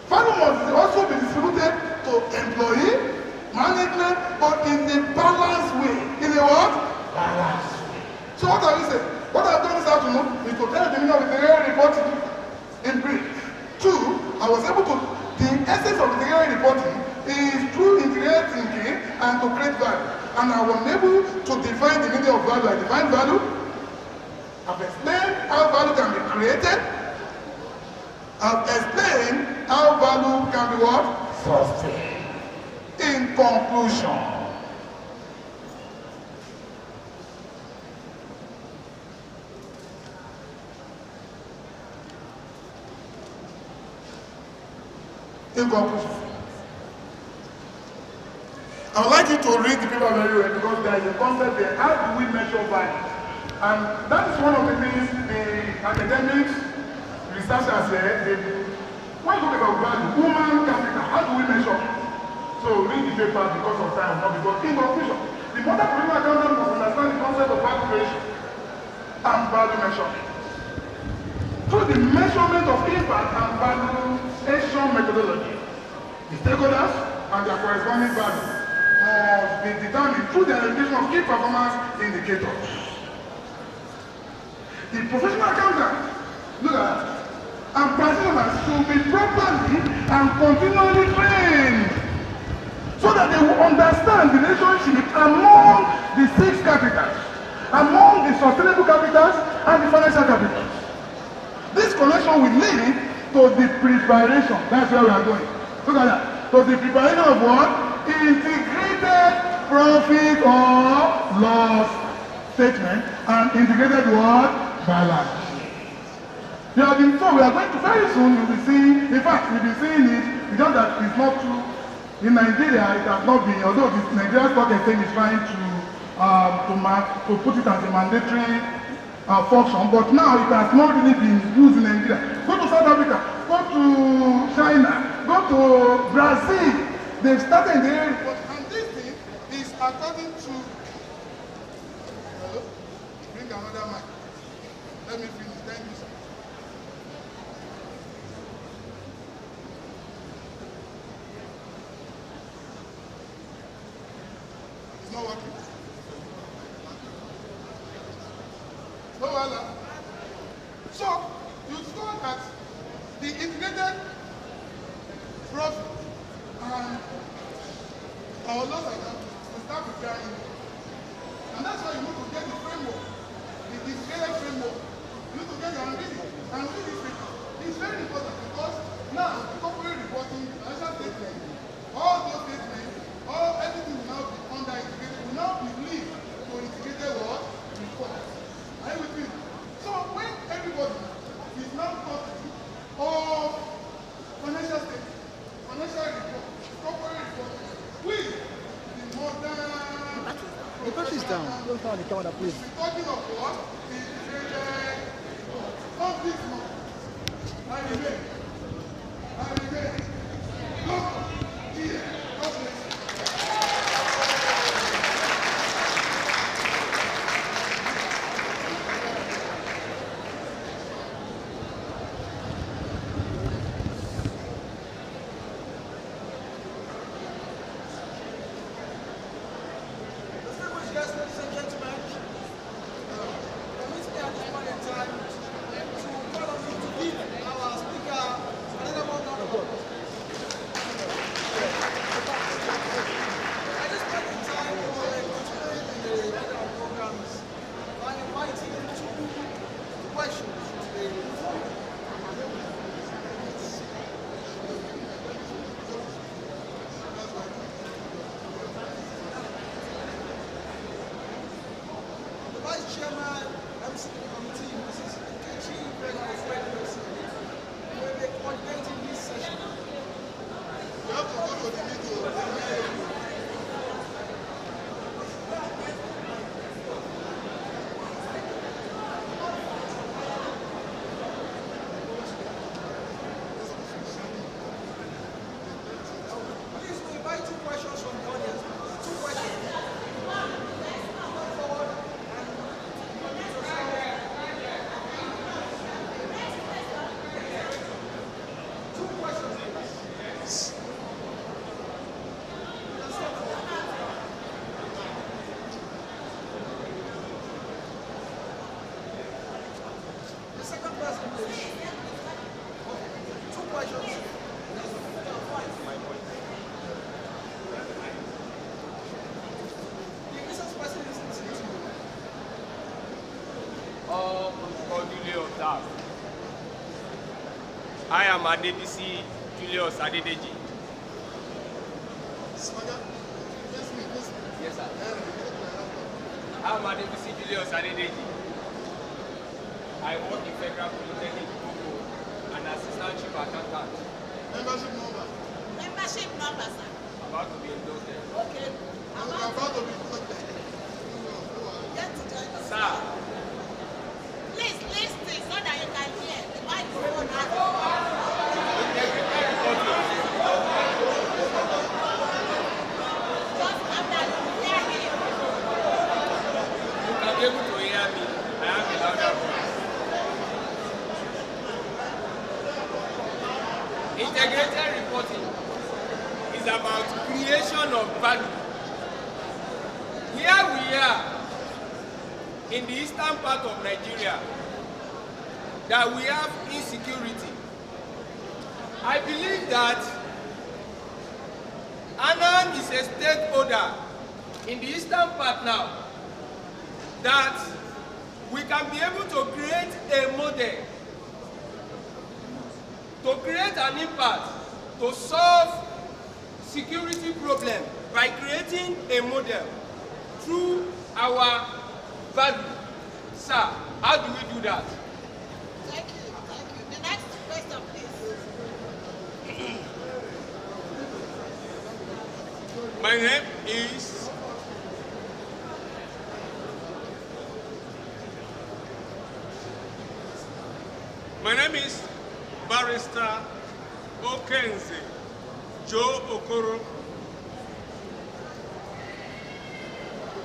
Value must also be distributed to employee, management, but in a balanced way. In a what? Balanced way. So what have you said? What I've done this afternoon is to tell the meaning of integrated reporting in brief. 2, I was able to, the essence of integrated reporting is through integrated thinking and to create value. And I was able to define the meaning of value. I define value. I've explained how value can be created. I've explained how value can be what? Sustained. In conclusion, I would like you to read the paper very well because there is a concept there. How do we measure value? And that is one of the things the academics, researchers here, when you talk about value, human capital, how do we measure? So read the paper because of time, not because in conclusion, the modern professional accountant must understand the concept of value creation and value measurement. Through the measurement of impact and valuation methodology, the stakeholders and their corresponding value must be determined through the identification of key performance indicators. The professional accountant, look at that, and practitioners should be properly and continually trained so that they will understand the relationship among the 6 capitals, among the sustainable capitals and the financial capitals. This connection will lead to the preparation. That's where we are going. Look at that. To the preparation of what? Integrated profit or loss statement and integrated what? Balance. You have been told we are going to very soon. You will see. In fact, we've been seeing it. It's just that it's not true. In Nigeria, it has not been. Although the Nigerian Stock Exchange is trying to put it as a mandatory function, but now it has not really been used in Nigeria. Go to South Africa, go to China, go to Brazil. They've started the area report, and this thing is according to. Hello? Bring another mic. Let me finish. Thank you, sir. It's not working. No other. So you saw that the integrated profit and our loss account will start preparing. And that's why you need to get the framework, the integrated framework. You need to get your reading and read this paper. It's very important because now the corporate reporting, financial statement, all those statements, everything will now be under integrated, will now be linked to integrated what? Report. Are you with me? So when everybody is now talking of financial statement, financial report, corporate report, with the modern... The battery is down. camera, please. Talking of what? Not this one. I remain. Look here. God bless you. I am ADBC Julius Adedeji. Yes, sir. I am ADBC Julius Adedeji. I work in Federal Polytechnic Enugu and Assistant Chief Accountant. Membership number. Membership number, sir. About to be endorsed. Okay. About to be endorsed. Get to join us. Sir. Please listen so that you can hear. The microphone has just after you hear him. You can be able to hear me. I have a louder voice. Integrated reporting is about creation of value. Here we are in the eastern part of Nigeria that we have insecurity. I believe that ANAN is a stakeholder in the eastern part now that we can be able to create a model, to create an impact, to solve security problem by creating a model through our value. Sir, how do we do that? Thank you. The next question, please. My name is Barrister Okenze Joe Okoro.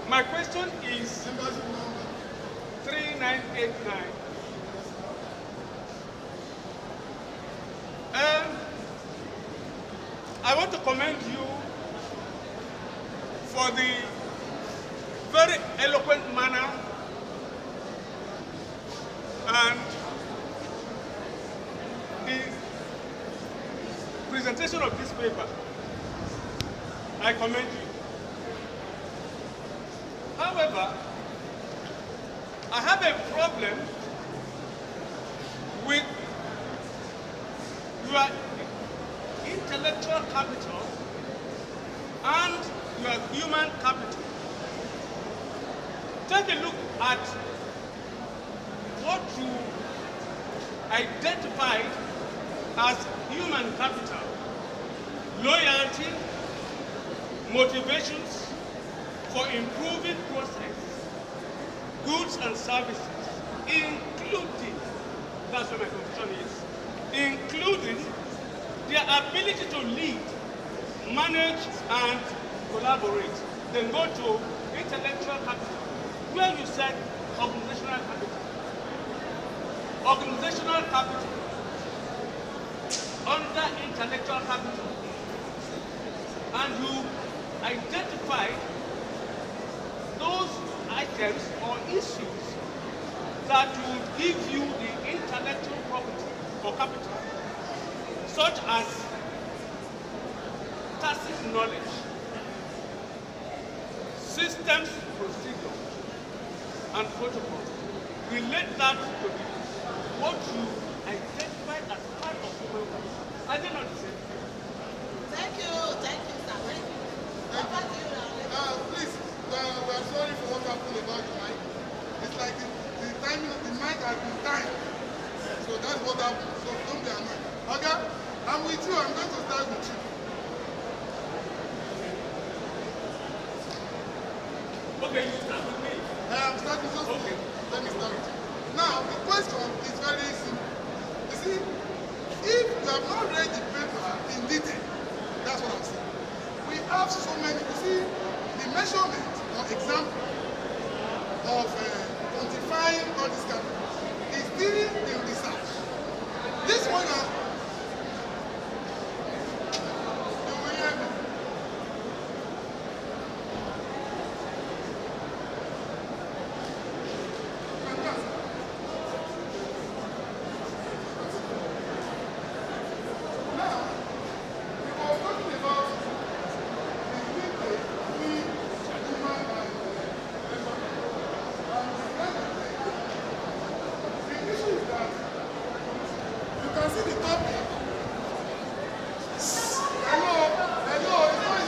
My question is 3989. I want to commend you for the very eloquent manner and the presentation of this paper. I commend you. However, I have a problem with your intellectual capital and your human capital. Take a look at what you identified as human capital: loyalty, motivations for improving process, goods and services, including, that's what my conclusion is, including their ability to lead, manage, and collaborate. Then go to intellectual capital, where you said organizational capital. Organizational capital under intellectual capital. And you identify those items or issues that will give you the intellectual property or capital, such as tacit knowledge, systems, procedure, and protocol. Relate that to what you identify as part of the program. I did not say. Thank you, sir. Thank you. Please, we are sorry for what happened about the mic. It's like the timing of the mic has been timed. So that's what happened. So don't be annoyed. Okay? I'm with you. I'm going to start with you. Okay, you start with me. I'm starting just okay. Let me start with you. Now, the question is very simple. You see, if you have not read the paper in detail, that's what I'm saying. We have so many, you see, the measurement or example of quantifying all these categories is still in research. This one, you will hear me. You can see the topic